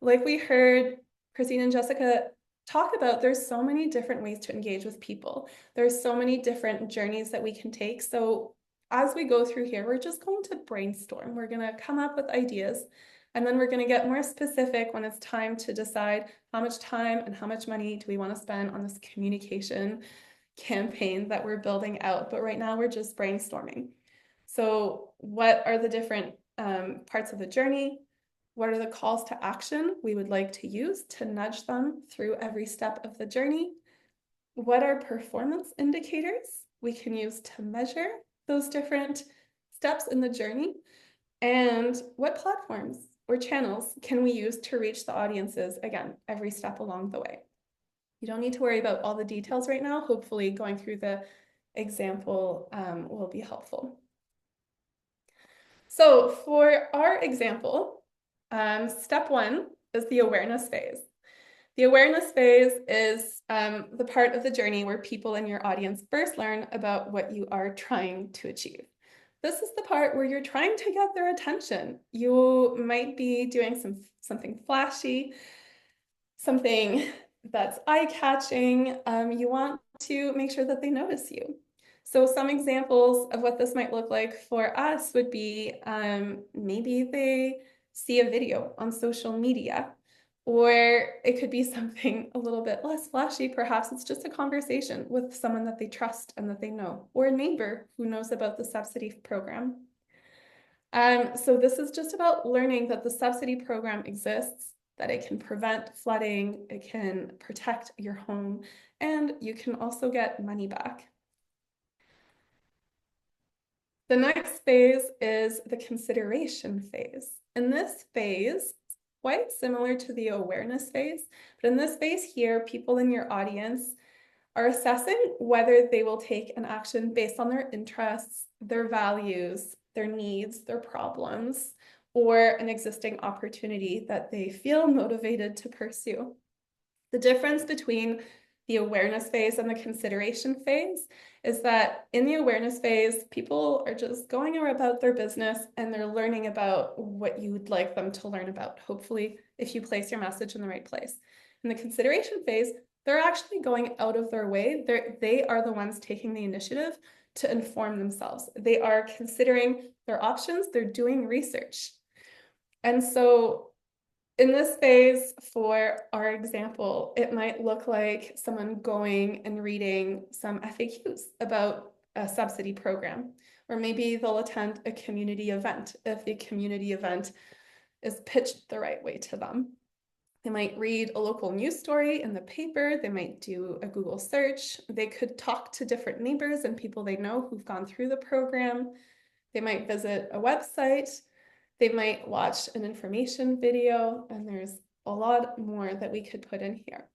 Like we heard Christine and Jessica talk about, there's so many different ways to engage with people. There's so many different journeys that we can take. So as we go through here, we're just going to brainstorm. We're going to come up with ideas, and then we're going to get more specific when it's time to decide how much time and how much money do we want to spend on this communication campaign that we're building out. But right now we're just brainstorming. So what are the different parts of the journey? What are the calls to action we would like to use to nudge them through every step of the journey? What are performance indicators we can use to measure those different steps in the journey? And what platforms or channels can we use to reach the audiences, again, every step along the way? You don't need to worry about all the details right now. Hopefully going through the example will be helpful. So for our example, step one is the awareness phase. The awareness phase is the part of the journey where people in your audience first learn about what you are trying to achieve. This is the part where you're trying to get their attention. You might be doing something flashy, something that's eye-catching. You want to make sure that they notice you. So some examples of what this might look like for us would be maybe they see a video on social media, or it could be something a little bit less flashy. Perhaps it's just a conversation with someone that they trust and that they know, or a neighbor who knows about the subsidy program. So this is just about learning that the subsidy program exists, that it can prevent flooding, it can protect your home, and you can also get money back. The next phase is the consideration phase. In this phase, quite similar to the awareness phase, but in this phase here, people in your audience are assessing whether they will take an action based on their interests, their values, their needs, their problems, or an existing opportunity that they feel motivated to pursue. The difference between the awareness phase and the consideration phase is that in the awareness phase, people are just going about their business and they're learning about what you would like them to learn about, hopefully, if you place your message in the right place. In the consideration phase, they're actually going out of their way. They are the ones taking the initiative to inform themselves. They are considering their options, they're doing research. And so in this phase, for our example, it might look like someone going and reading some FAQs about a subsidy program, or maybe they'll attend a community event if the community event is pitched the right way to them. They might read a local news story in the paper, they might do a Google search, they could talk to different neighbors and people they know who've gone through the program, they might visit a website, they might watch an information video, and there's a lot more that we could put in here.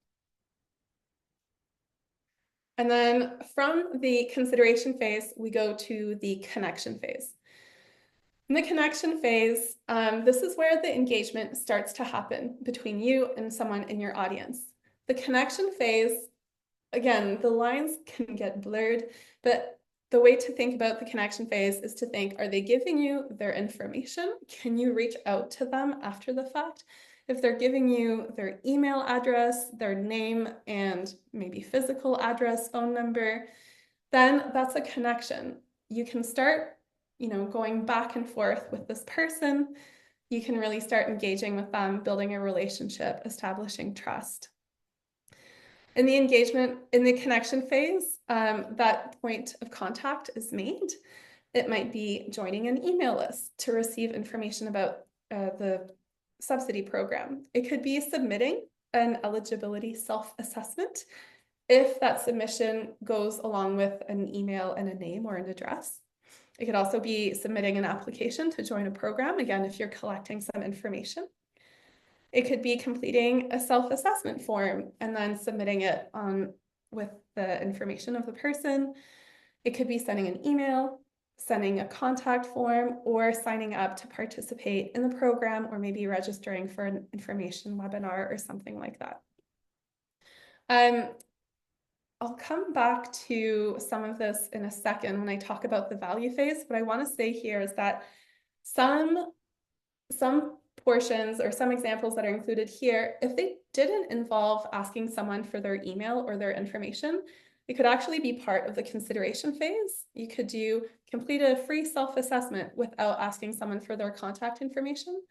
And then from the consideration phase, we go to the connection phase. In the connection phase, this is where the engagement starts to happen between you and someone in your audience. The connection phase, again, the lines can get blurred, but the way to think about the connection phase is to think, are they giving you their information? Can you reach out to them after the fact? If they're giving you their email address, their name, and maybe physical address, phone number, then that's a connection. You can start, going back and forth with this person. You can really start engaging with them, building a relationship, establishing trust. In the connection phase, that point of contact is made. It might be joining an email list to receive information about the subsidy program. It could be submitting an eligibility self-assessment if that submission goes along with an email and a name or an address. It could also be submitting an application to join a program, again, if you're collecting some information. It could be completing a self-assessment form and then submitting it with the information of the person. It could be sending an email, sending a contact form, or signing up to participate in the program, or maybe registering for an information webinar or something like that. I'll come back to some of this in a second when I talk about the value phase. What I want to say here is that some portions or some examples that are included here, if they didn't involve asking someone for their email or their information, it could actually be part of the consideration phase. You could complete a free self-assessment without asking someone for their contact information.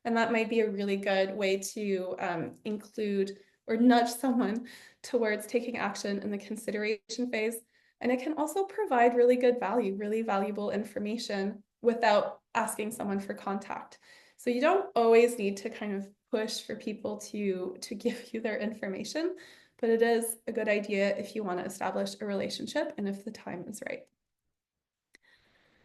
And that might be a really good way to include or nudge someone towards taking action in the consideration phase. And it can also provide really good value, really valuable information without asking someone for contact. So you don't always need to kind of push for people to give you their information, but it is a good idea if you want to establish a relationship and if the time is right.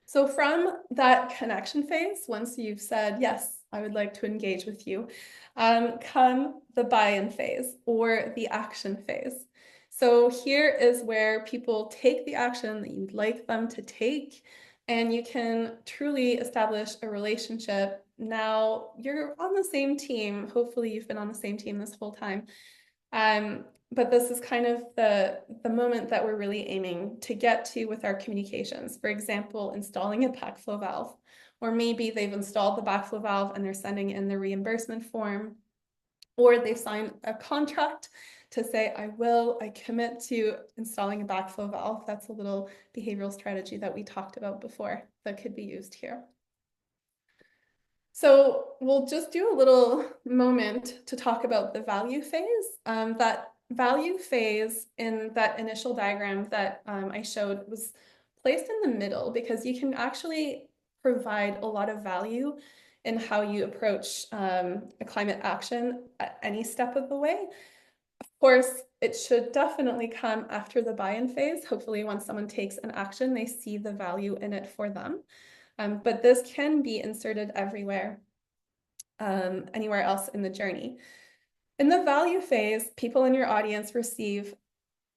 So from that connection phase, once you've said, yes, I would like to engage with you, come the buy-in phase or the action phase. So here is where people take the action that you'd like them to take, and you can truly establish a relationship. Now you're on the same team. Hopefully you've been on the same team this whole time. But this is kind of the moment that we're really aiming to get to with our communications. For example, installing a backflow valve, or maybe they've installed the backflow valve and they're sending in the reimbursement form, or they've signed a contract to say, I commit to installing a backflow valve. That's a little behavioral strategy that we talked about before that could be used here. So we'll just do a little moment to talk about the value phase. That value phase in that initial diagram that I showed was placed in the middle because you can actually provide a lot of value in how you approach a climate action at any step of the way. Of course, it should definitely come after the buy-in phase. Hopefully, once someone takes an action, they see the value in it for them. But this can be inserted everywhere, anywhere else in the journey. In the value phase, people in your audience receive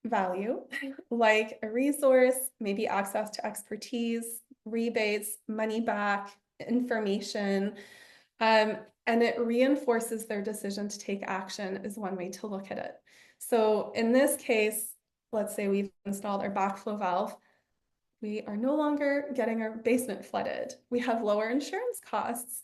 value, like a resource, maybe access to expertise, rebates, money back, information, and it reinforces their decision to take action is one way to look at it. So in this case, let's say we've installed our backflow valve. We are no longer getting our basement flooded. We have lower insurance costs.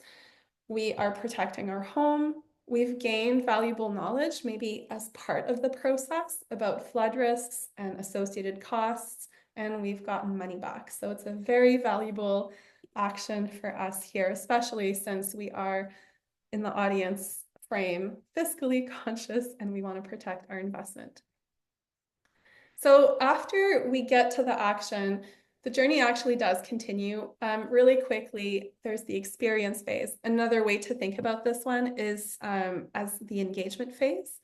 We are protecting our home. We've gained valuable knowledge, maybe as part of the process, about flood risks and associated costs, and we've gotten money back. So it's a very valuable action for us here, especially since we are in the audience frame fiscally conscious and we want to protect our investment. So after we get to the action, the journey actually does continue really quickly. There's the experience phase. Another way to think about this one is as the engagement phase.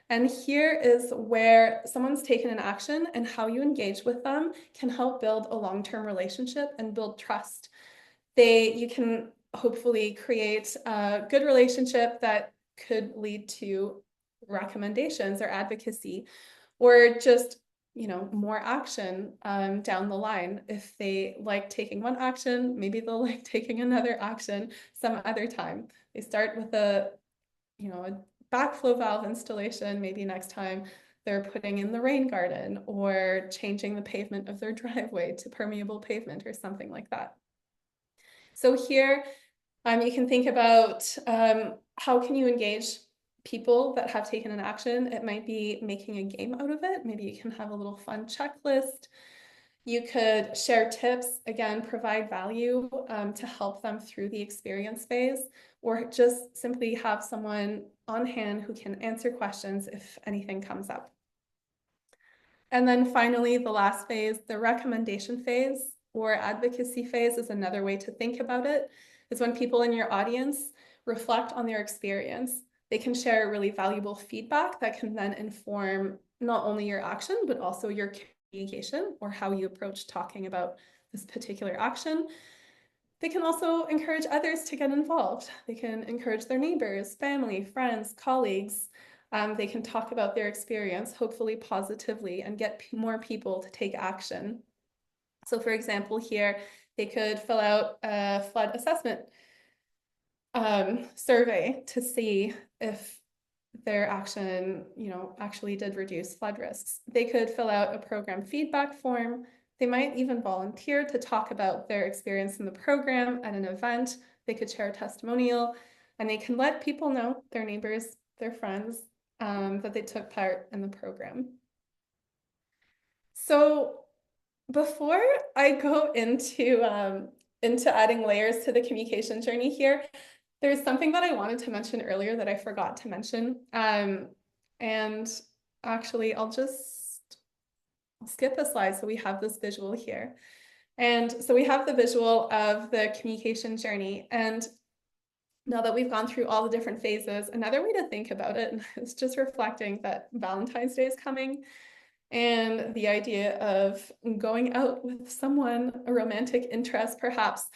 And here is where someone's taken an action, and how you engage with them can help build a long-term relationship and build trust. You can hopefully create a good relationship that could lead to recommendations or advocacy, or just more action down the line. If they like taking one action, maybe they'll like taking another action some other time. They start with a backflow valve installation. Maybe next time they're putting in the rain garden or changing the pavement of their driveway to permeable pavement or something like that. So here you can think about how can you engage people that have taken an action. It might be making a game out of it. Maybe you can have a little fun checklist. You could share tips, again, provide value to help them through the experience phase, or just simply have someone on hand who can answer questions if anything comes up. And then finally, the last phase, the recommendation phase or advocacy phase, is another way to think about it, is when people in your audience reflect on their experience. They can share really valuable feedback that can then inform not only your action, but also your communication or how you approach talking about this particular action. They can also encourage others to get involved. They can encourage their neighbors, family, friends, colleagues. They can talk about their experience, hopefully positively, and get more people to take action. So for example, here, they could fill out a flood assessment survey to see if their action, actually did reduce flood risks. They could fill out a program feedback form. They might even volunteer to talk about their experience in the program at an event. They could share a testimonial, and they can let people know, their neighbors, their friends, that they took part in the program. So before I go into adding layers to the communication journey here, there's something that I wanted to mention earlier that I forgot to mention. And actually, I'll skip a slide so we have this visual here. And so we have the visual of the communication journey. And now that we've gone through all the different phases, another way to think about it is just reflecting that Valentine's Day is coming. And the idea of going out with someone, a romantic interest perhaps,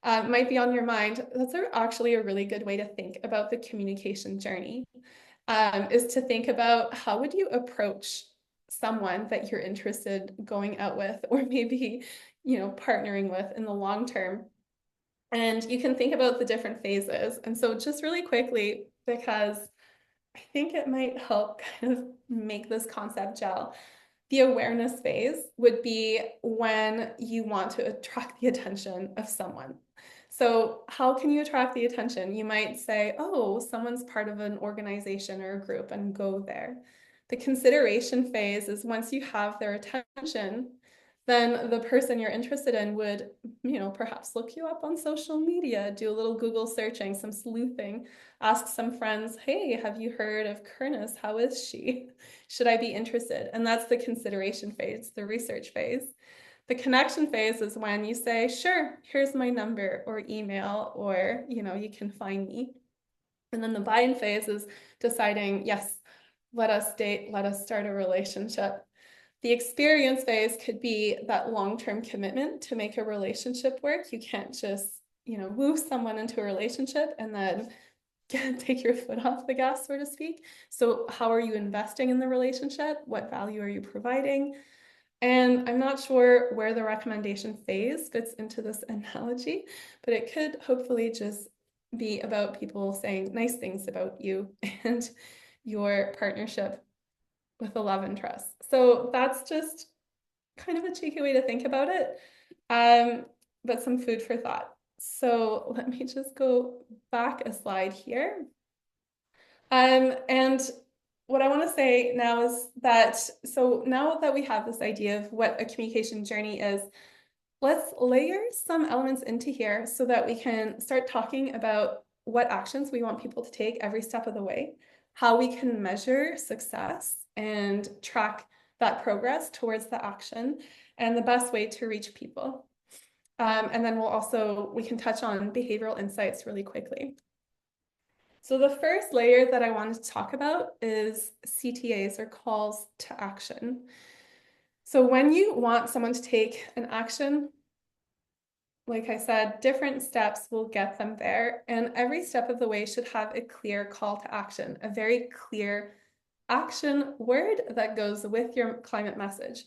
might be on your mind. That's actually a really good way to think about the communication journey, is to think about how would you approach someone that you're interested going out with, or maybe, partnering with in the long term. And you can think about the different phases. And so just really quickly, because I think it might help kind of make this concept gel. The awareness phase would be when you want to attract the attention of someone. So how can you attract the attention? You might say, oh, someone's part of an organization or a group, and go there. The consideration phase is once you have their attention, then the person you're interested in would, perhaps look you up on social media, do a little Google searching, some sleuthing, ask some friends, hey, have you heard of Kurnis? How is she? Should I be interested? And that's the consideration phase, the research phase. The connection phase is when you say, sure, here's my number or email, or, you can find me. And then the buy-in phase is deciding, yes, let us date, let us start a relationship. The experience phase could be that long-term commitment to make a relationship work. You can't just, woo someone into a relationship and then take your foot off the gas, so to speak. So how are you investing in the relationship? What value are you providing? And I'm not sure where the recommendation phase fits into this analogy, but it could hopefully just be about people saying nice things about you and your partnership with a love and trust. So that's just kind of a cheeky way to think about it, but some food for thought. So let me just go back a slide here. And what I want to say now is that, so now that we have this idea of what a communication journey is, let's layer some elements into here so that we can start talking about what actions we want people to take every step of the way, how we can measure success and track that progress towards the action, and the best way to reach people. And then we can touch on behavioral insights really quickly. So the first layer that I wanted to talk about is CTAs, or calls to action. So when you want someone to take an action, like I said, different steps will get them there, and every step of the way should have a clear call to action, a very clear action word that goes with your climate message.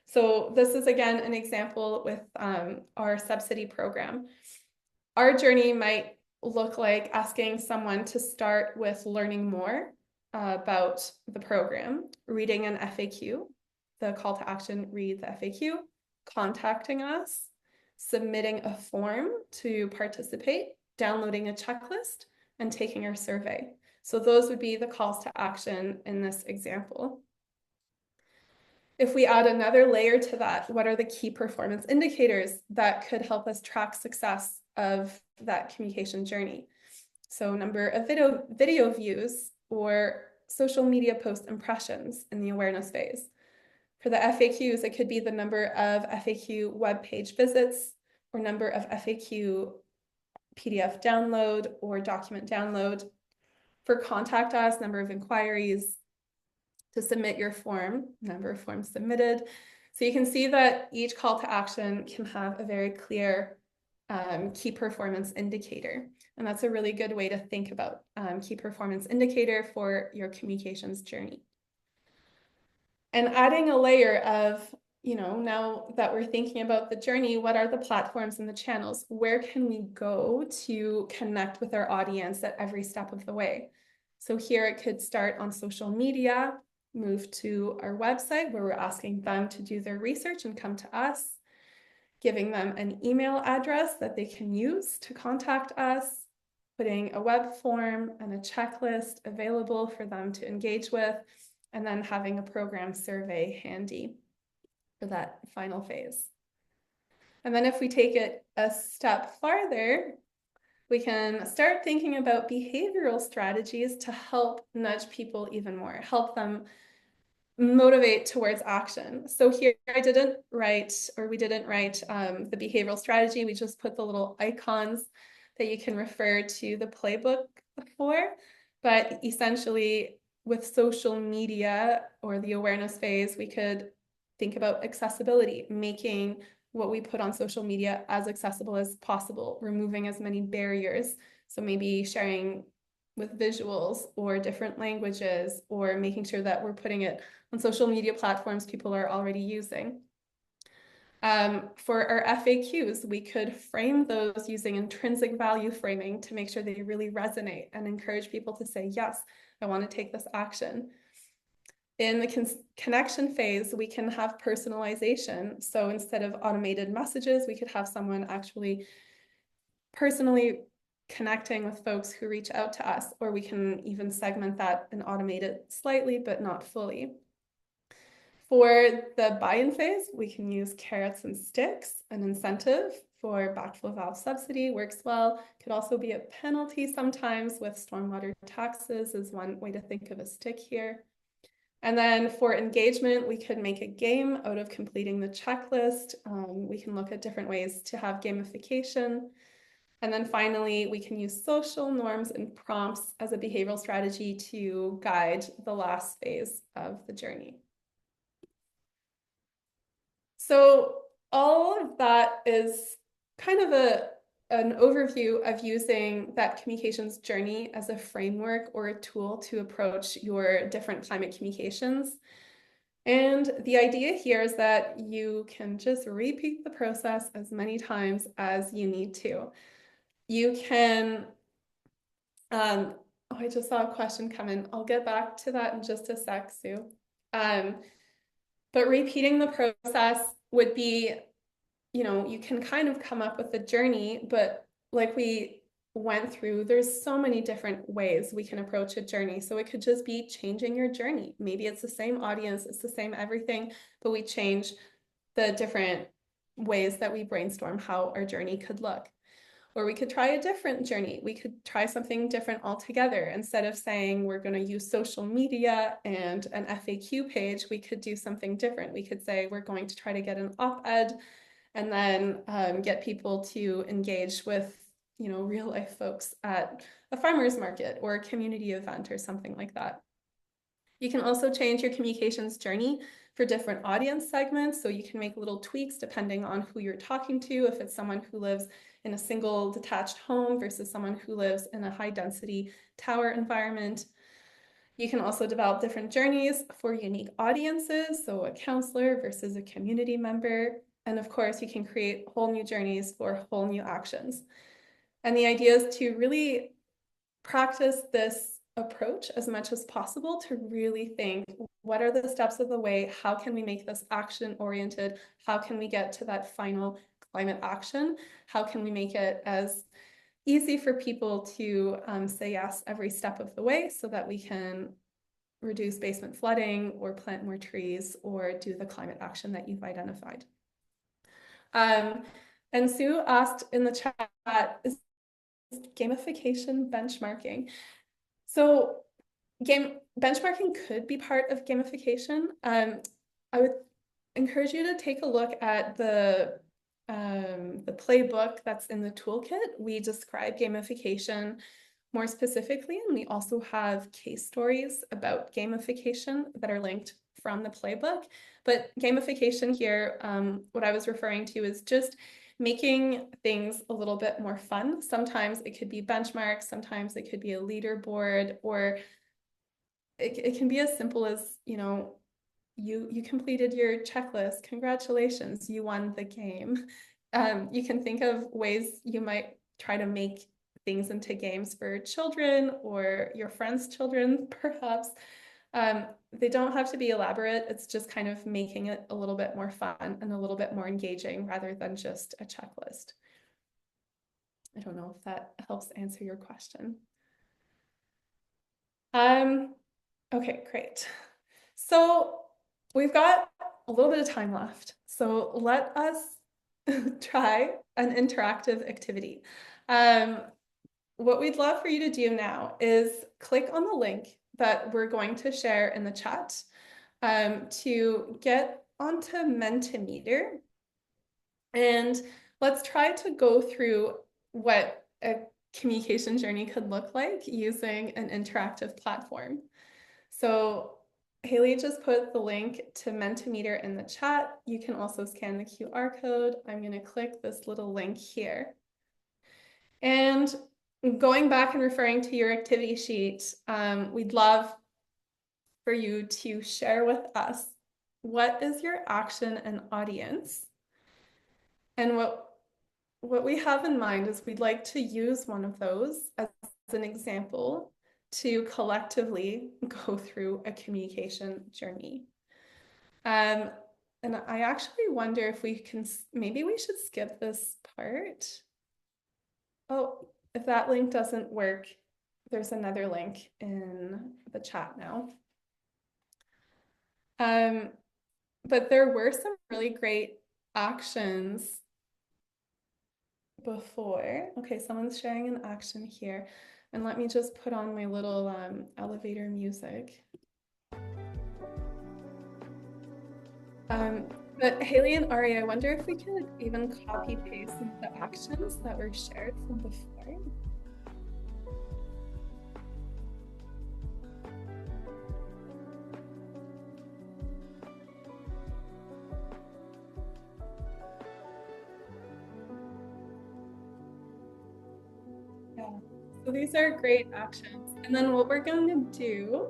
So this is again an example with our subsidy program. Our journey might look like asking someone to start with learning more about the program, reading an FAQ, the call to action, read the FAQ, contacting us, submitting a form to participate, downloading a checklist, and taking our survey. So those would be the calls to action in this example. If we add another layer to that, what are the key performance indicators that could help us track success of that communication journey? So number of video views or social media post impressions in the awareness phase. For the FAQs, it could be the number of FAQ web page visits or number of FAQ PDF download or document download. For contact us, number of inquiries. To submit your form, number of forms submitted. So you can see that each call to action can have a very clear key performance indicator. And that's a really good way to think about key performance indicator for your communications journey. And adding a layer of, now that we're thinking about the journey, what are the platforms and the channels? Where can we go to connect with our audience at every step of the way? So here it could start on social media, move to our website where we're asking them to do their research and come to us, giving them an email address that they can use to contact us, putting a web form and a checklist available for them to engage with, and then having a program survey handy for that final phase. And then if we take it a step farther, we can start thinking about behavioral strategies to help nudge people even more, help them motivate towards action. So here we didn't write the behavioral strategy. We just put the little icons that you can refer to the playbook for. But essentially with social media or the awareness phase, we could think about accessibility, making what we put on social media as accessible as possible, removing as many barriers. So maybe sharing with visuals or different languages, or making sure that we're putting it on social media platforms people are already using. For our FAQs, we could frame those using intrinsic value framing to make sure they really resonate and encourage people to say, yes, I want to take this action. In the connection phase, we can have personalization. So instead of automated messages, we could have someone actually personally connecting with folks who reach out to us, or we can even segment that and automate it slightly, but not fully. For the buy-in phase, we can use carrots and sticks. An incentive for backflow valve subsidy works well. Could also be a penalty sometimes with stormwater taxes is one way to think of a stick here. And then for engagement, we could make a game out of completing the checklist. We can look at different ways to have gamification. And then finally, we can use social norms and prompts as a behavioral strategy to guide the last phase of the journey. So all of that is kind of an overview of using that communications journey as a framework or a tool to approach your different climate communications. And the idea here is that you can just repeat the process as many times as you need to. You can, oh, I just saw a question come in. I'll get back to that in just a sec, Sue. But repeating the process would be, you can kind of come up with a journey, but like we went through, there's so many different ways we can approach a journey. So it could just be changing your journey. Maybe it's the same audience, it's the same everything, but we change the different ways that we brainstorm how our journey could look. Or we could try a different journey. We could try something different altogether. Instead of saying we're going to use social media and an FAQ page, we could do something different. We could say we're going to try to get an op-ed and then get people to engage with, real life folks at a farmer's market or a community event or something like that. You can also change your communications journey for different audience segments. So you can make little tweaks depending on who you're talking to. If it's someone who lives in a single detached home versus someone who lives in a high density tower environment. You can also develop different journeys for unique audiences, so a counselor versus a community member. And of course, you can create whole new journeys for whole new actions. And the idea is to really practice this approach as much as possible to really think, what are the steps of the way? How can we make this action oriented? How can we get to that final climate action? How can we make it as easy for people to say yes every step of the way so that we can reduce basement flooding or plant more trees or do the climate action that you've identified. And Sue asked in the chat, is gamification benchmarking? So benchmarking could be part of gamification. I would encourage you to take a look at the playbook that's in the toolkit. We describe gamification more specifically, and we also have case stories about gamification that are linked from the playbook. But gamification here, what I was referring to is just making things a little bit more fun. Sometimes it could be benchmarks, sometimes it could be a leaderboard, or it can be as simple as, you know, you completed your checklist. Congratulations, you won the game. You can think of ways you might try to make things into games for children or your friends' children, perhaps. They don't have to be elaborate. It's just kind of making it a little bit more fun and a little bit more engaging rather than just a checklist. I don't know if that helps answer your question. Okay, great. So we've got a little bit of time left. So let us try an interactive activity. What we'd love for you to do now is click on the link that we're going to share in the chat to get onto Mentimeter. And let's try to go through what a communication journey could look like using an interactive platform. So Haley just put the link to Mentimeter in the chat. You can also scan the QR code. I'm going to click this little link here. And going back and referring to your activity sheet, we'd love for you to share with us, what is your action and audience? And what we have in mind is we'd like to use one of those as an example to collectively go through a communication journey. And I actually wonder if we can, maybe we should skip this part. Oh, if that link doesn't work, there's another link in the chat now. But there were some really great actions before. Okay, someone's sharing an action here. And let me just put on my little elevator music. But Haley and Ari, I wonder if we could even copy paste some of the actions that were shared from before. Yeah, so these are great actions. And then what we're going to do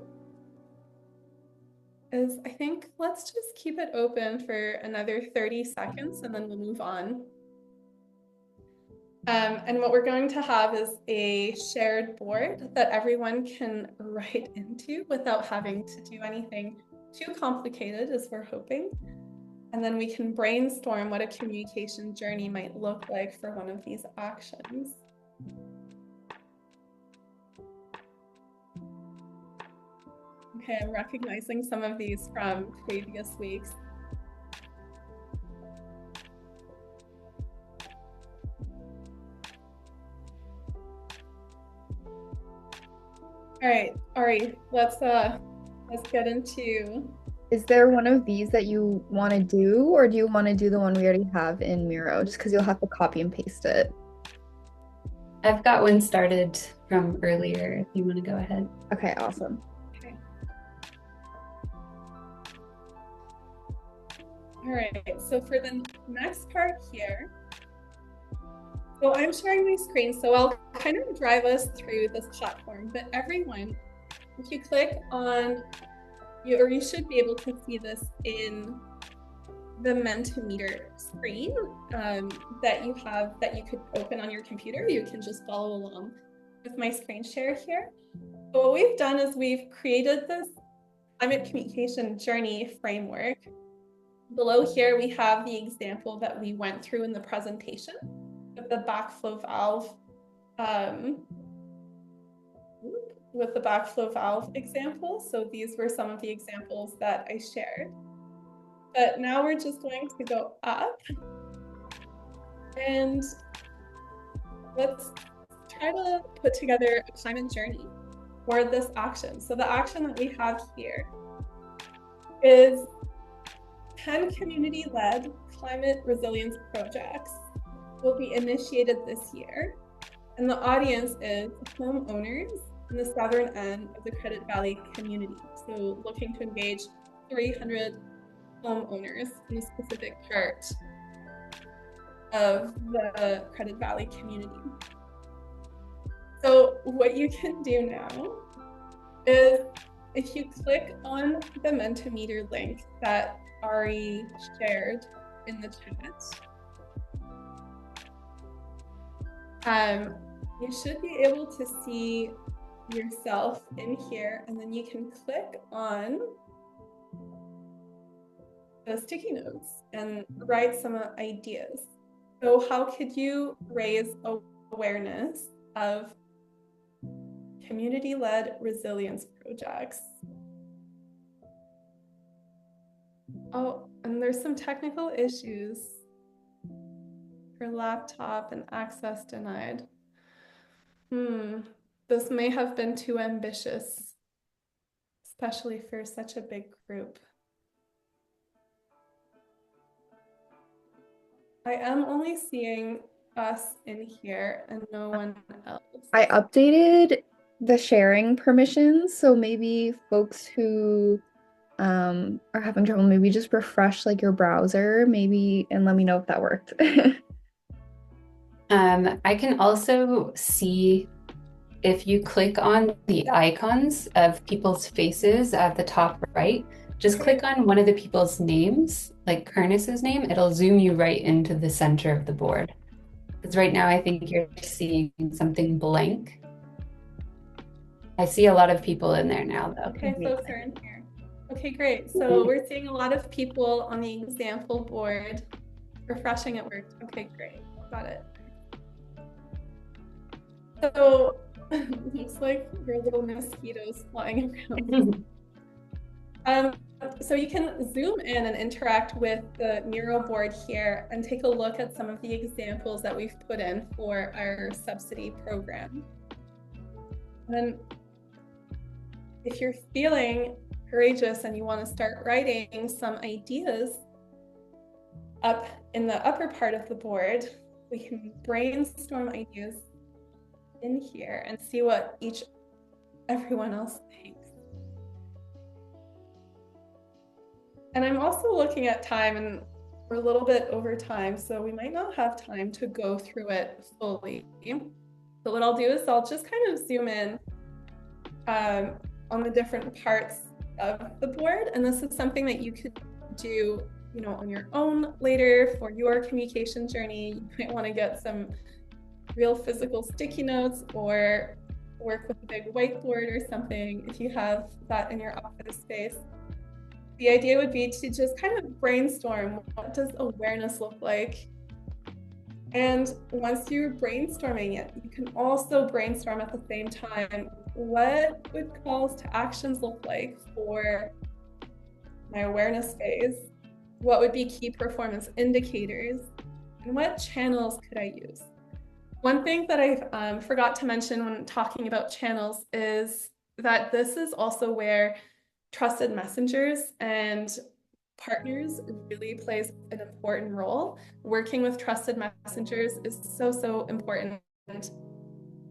is, I think, let's just keep it open for another 30 seconds and then we'll move on. And what we're going to have is a shared board that everyone can write into without having to do anything too complicated, as we're hoping. And then we can brainstorm what a communication journey might look like for one of these actions. Okay, I'm recognizing some of these from previous weeks. All right, Ari, let's get into. Is there one of these that you want to do, or do you want to do the one we already have in Miro? Just because you'll have to copy and paste it. I've got one started from earlier if you want to go ahead. Okay, awesome. Okay. All right, so for the next part here, so I'm sharing my screen, so I'll kind of drive us through this platform, but everyone if you click on, you should be able to see this in the Mentimeter screen that you have, that you could open on your computer. You can just follow along with my screen share here. But what we've done is we've created this climate communication journey framework. Below here, we have the example that we went through in the presentation with the backflow valve, example. So these were some of the examples that I shared. But now we're just going to go up and let's try to put together a climate journey for this action. So the action that we have here is 10 community-led climate resilience projects will be initiated this year. And the audience is homeowners in the southern end of the Credit Valley community. So looking to engage 300 homeowners in a specific part of the Credit Valley community. So what you can do now is, if you click on the Mentimeter link that Ari shared in the chat, you should be able to see yourself in here, and then you can click on the sticky notes and write some ideas. So how could you raise awareness of community-led resilience projects? Oh, and there's some technical issues for laptop and access denied. This may have been too ambitious, especially for such a big group. I am only seeing us in here and no one else. I updated the sharing permissions, so maybe folks who are having trouble, maybe just refresh like your browser, maybe, and let me know if that worked. I can also see, if you click on the icons of people's faces at the top right, just click on one of the people's names, like Kernis's name, it'll zoom you right into the center of the board. Because right now I think you're seeing something blank. I see a lot of people in there now, though. Okay, folks are in here. Okay, great. So we're seeing a lot of people on the example board. Refreshing, it worked. Okay, great. Got it. So looks like your little mosquitoes flying around. So you can zoom in and interact with the Miro board here and take a look at some of the examples that we've put in for our subsidy program. And if you're feeling courageous and you want to start writing some ideas up in the upper part of the board, we can brainstorm ideas in here and see what everyone else thinks. And I'm also looking at time, and we're a little bit over time, so we might not have time to go through it fully. So what I'll do is I'll just kind of zoom in on the different parts of the board. And this is something that you could do, on your own later for your communication journey. You might want to get some real physical sticky notes or work with a big whiteboard or something if you have that in your office space. The idea would be to just kind of brainstorm, what does awareness look like? And once you're brainstorming it, you can also brainstorm at the same time, what would calls to actions look like for my awareness phase? What would be key performance indicators? And what channels could I use? One thing that I forgot to mention when talking about channels is that this is also where trusted messengers and partners really plays an important role. Working with trusted messengers is so important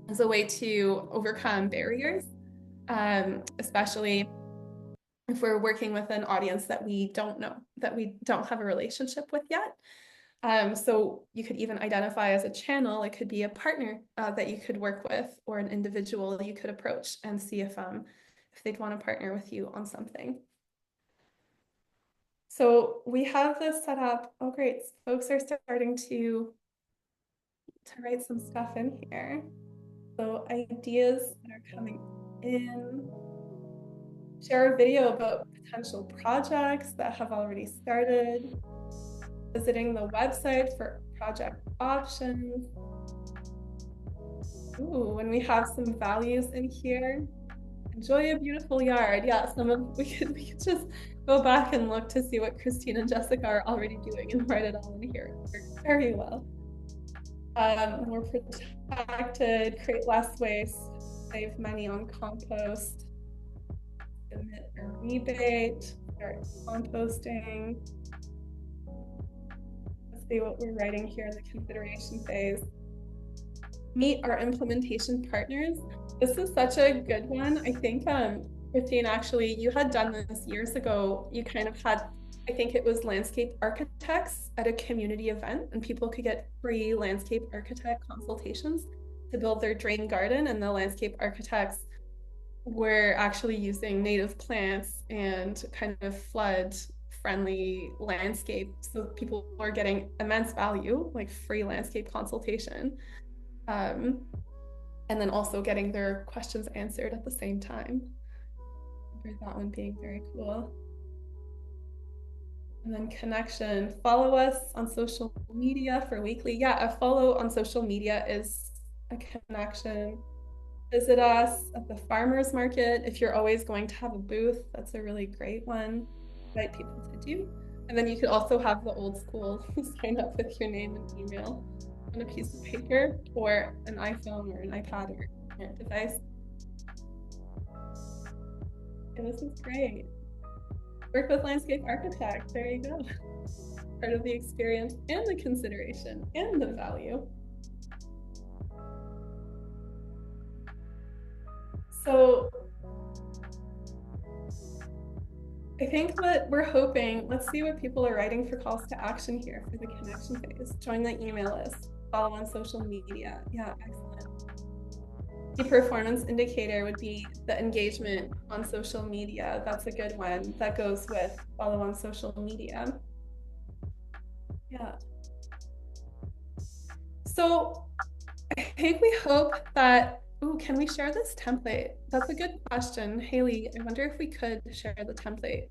as a way to overcome barriers, especially if we're working with an audience that we don't know, that we don't have a relationship with yet. So you could even identify as a channel. It could be a partner that you could work with, or an individual you could approach and see if if they'd want to partner with you on something. So we have this set up. Oh, great. Folks are starting to write some stuff in here. So ideas that are coming in. Share a video about potential projects that have already started. Visiting the website for project options. Ooh, and we have some values in here. Enjoy a beautiful yard. Yeah, we could just go back and look to see what Christine and Jessica are already doing and write it all in here. Very well. More protected, create less waste, save money on compost, submit a rebate, start composting. Let's see what we're writing here in the consideration phase. Meet our implementation partners. This is such a good one. I think, Christine, actually, you had done this years ago. You kind of had, I think it was landscape architects at a community event, and people could get free landscape architect consultations to build their drain garden, and the landscape architects were actually using native plants and kind of flood friendly landscape. So people are getting immense value, like free landscape consultation. And then also getting their questions answered at the same time. That one being very cool. And then connection, follow us on social media for weekly. Yeah, a follow on social media is a connection. Visit us at the farmers market. If you're always going to have a booth, that's a really great one. Invite people to do. And then you could also have the old school sign up with your name and email on a piece of paper or an iPhone or an iPad or a device. And this is great. Work with landscape architect. There you go. Part of the experience and the consideration and the value. So I think what we're hoping, let's see what people are writing for calls to action here for the connection phase. Join the email list, follow on social media. Yeah, excellent. The performance indicator would be the engagement on social media. That's a good one. That goes with follow on social media. Yeah. So I think we hope that, ooh, can we share this template? That's a good question. Haley, I wonder if we could share the template.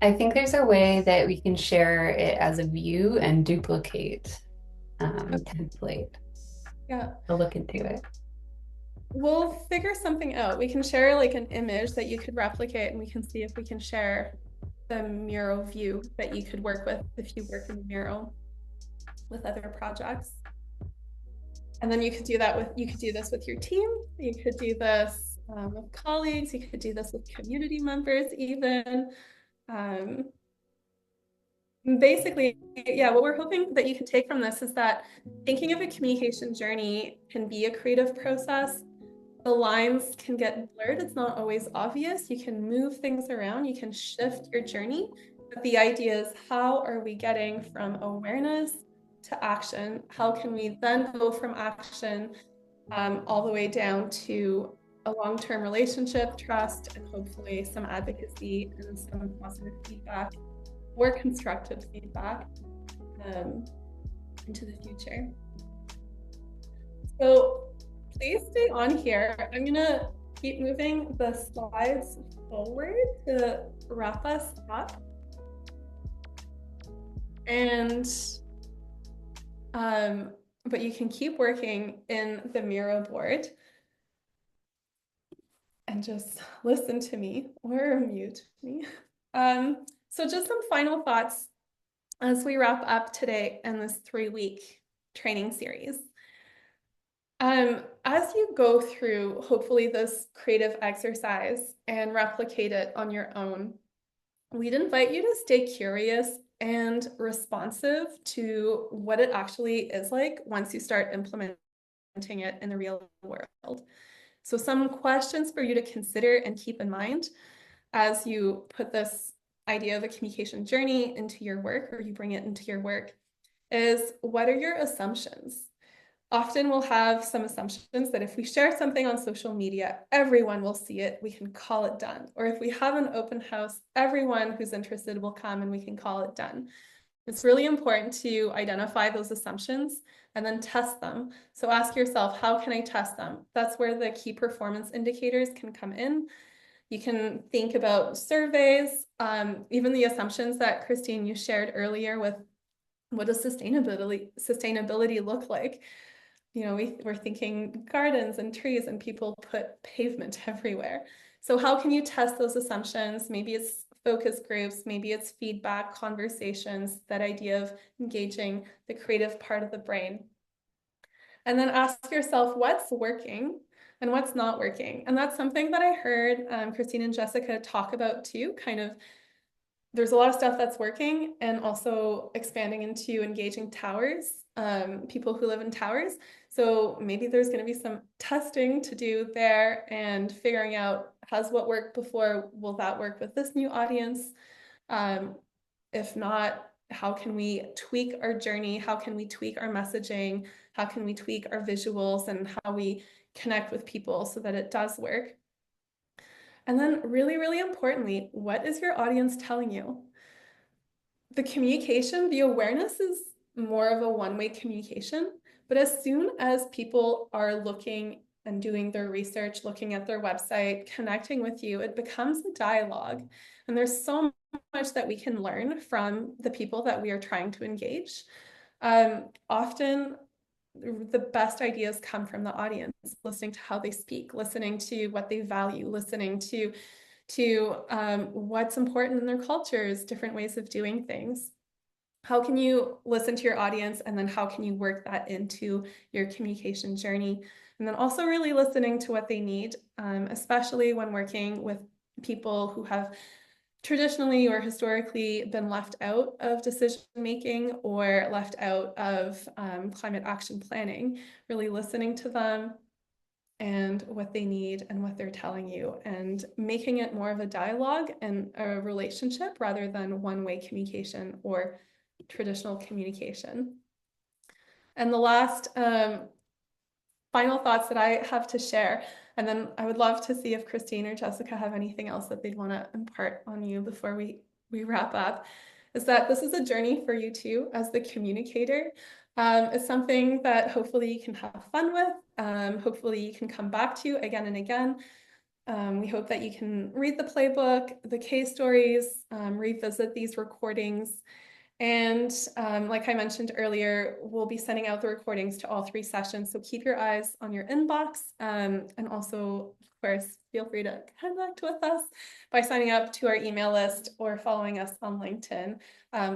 I think there's a way that we can share it as a view and duplicate template. Yeah. I'll look into it. We'll figure something out. We can share like an image that you could replicate, and we can see if we can share the Miro view that you could work with if you work in Miro with other projects. And then you could do that with, you could do this with your team. You could do this with colleagues. You could do this with community members even. Basically, yeah, what we're hoping that you can take from this is that thinking of a communication journey can be a creative process. The lines can get blurred. It's not always obvious. You can move things around. You can shift your journey. But the idea is, how are we getting from awareness to action? How can we then go from action all the way down to a long-term relationship, trust, and hopefully some advocacy and some positive feedback or constructive feedback into the future. So please stay on here. I'm gonna keep moving the slides forward to wrap us up. And but you can keep working in the Miro board and just listen to me or mute me. So just some final thoughts as we wrap up today in this 3-week training series. As you go through, hopefully, this creative exercise and replicate it on your own, we'd invite you to stay curious and responsive to what it actually is like once you start implementing it in the real world. So some questions for you to consider and keep in mind as you put this idea of a communication journey into your work, or you bring it into your work, is what are your assumptions? Often we'll have some assumptions that if we share something on social media, everyone will see it, we can call it done. Or if we have an open house, everyone who's interested will come and we can call it done. It's really important to identify those assumptions and then test them. So ask yourself, how can I test them? That's where the key performance indicators can come in. You can think about surveys, even the assumptions that Christine, you shared earlier with what does sustainability look like? You know, we're thinking gardens and trees, and people put pavement everywhere. So how can you test those assumptions? Maybe it's focus groups, maybe it's feedback, conversations, that idea of engaging the creative part of the brain. And then ask yourself what's working and what's not working. And that's something that I heard Christine and Jessica talk about too, kind of there's a lot of stuff that's working, and also expanding into engaging towers, people who live in towers. So maybe there's going to be some testing to do there and figuring out, has what worked before, will that work with this new audience? If not, how can we tweak our journey? How can we tweak our messaging? How can we tweak our visuals and how we connect with people so that it does work? And then really, really importantly, what is your audience telling you? The communication, the awareness is more of a one-way communication, but as soon as people are looking and doing their research, looking at their website, connecting with you, it becomes a dialogue. And there's so much that we can learn from the people that we are trying to engage. Often the best ideas come from the audience, listening to how they speak, listening to what they value, listening to what's important in their cultures, different ways of doing things. How can you listen to your audience, and then how can you work that into your communication journey? And then also really listening to what they need, especially when working with people who have traditionally or historically been left out of decision making or left out of climate action planning, really listening to them and what they need and what they're telling you, and making it more of a dialogue and a relationship rather than one-way communication or traditional communication. And the last final thoughts that I have to share, and then I would love to see if Christine or Jessica have anything else that they'd want to impart on you before we wrap up, is that this is a journey for you too as the communicator. It's something that hopefully you can have fun with, hopefully you can come back to again and again. We hope that you can read the playbook, the case stories, revisit these recordings. And like I mentioned earlier, we'll be sending out the recordings to all 3 sessions. So keep your eyes on your inbox. And also, of course, feel free to connect with us by signing up to our email list or following us on LinkedIn.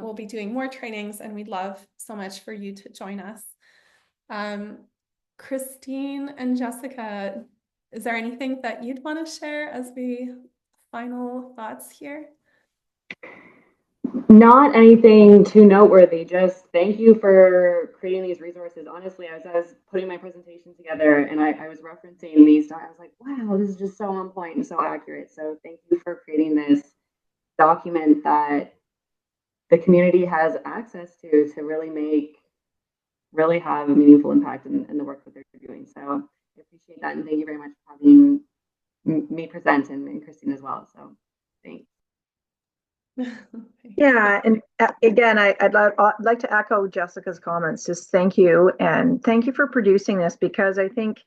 We'll be doing more trainings, and we'd love so much for you to join us. Christine and Jessica, is there anything that you'd want to share as we final thoughts here? Not anything too noteworthy, just thank you for creating these resources. Honestly, as I was putting my presentation together and I was referencing these, I was like, wow, this is just so on point and so accurate. So thank you for creating this document that the community has access to really have a meaningful impact in the work that they're doing. So I appreciate that, and thank you very much for having me present, and Christine as well. So thanks. Yeah, and again, I'd like to echo Jessica's comments. Just thank you, and thank you for producing this, because I think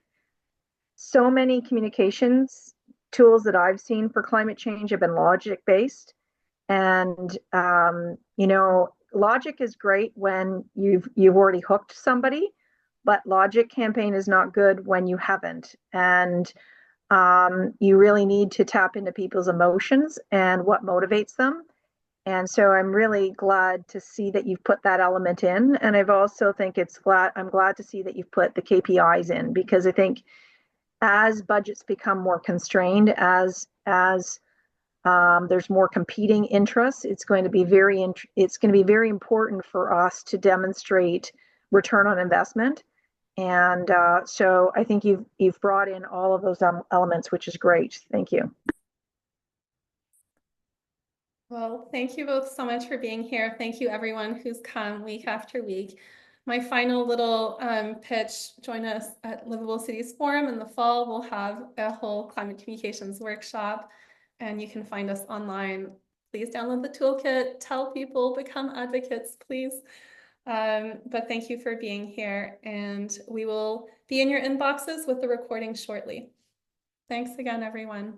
so many communications tools that I've seen for climate change have been logic based, and you know, logic is great when you've already hooked somebody, but logic campaign is not good when you haven't, and you really need to tap into people's emotions and what motivates them. And so I'm really glad to see that you've put that element in. And I've also think I'm glad to see that you've put the KPIs in, because I think as budgets become more constrained, as there's more competing interests, it's going to be very important for us to demonstrate return on investment. And so I think you've brought in all of those elements, which is great. Thank you. Well, thank you both so much for being here. Thank you everyone who's come week after week. My final little pitch, join us at Livable Cities Forum in the fall. We'll have a whole climate communications workshop, and you can find us online. Please download the toolkit, tell people, become advocates, please. But thank you for being here, and we will be in your inboxes with the recording shortly. Thanks again, everyone.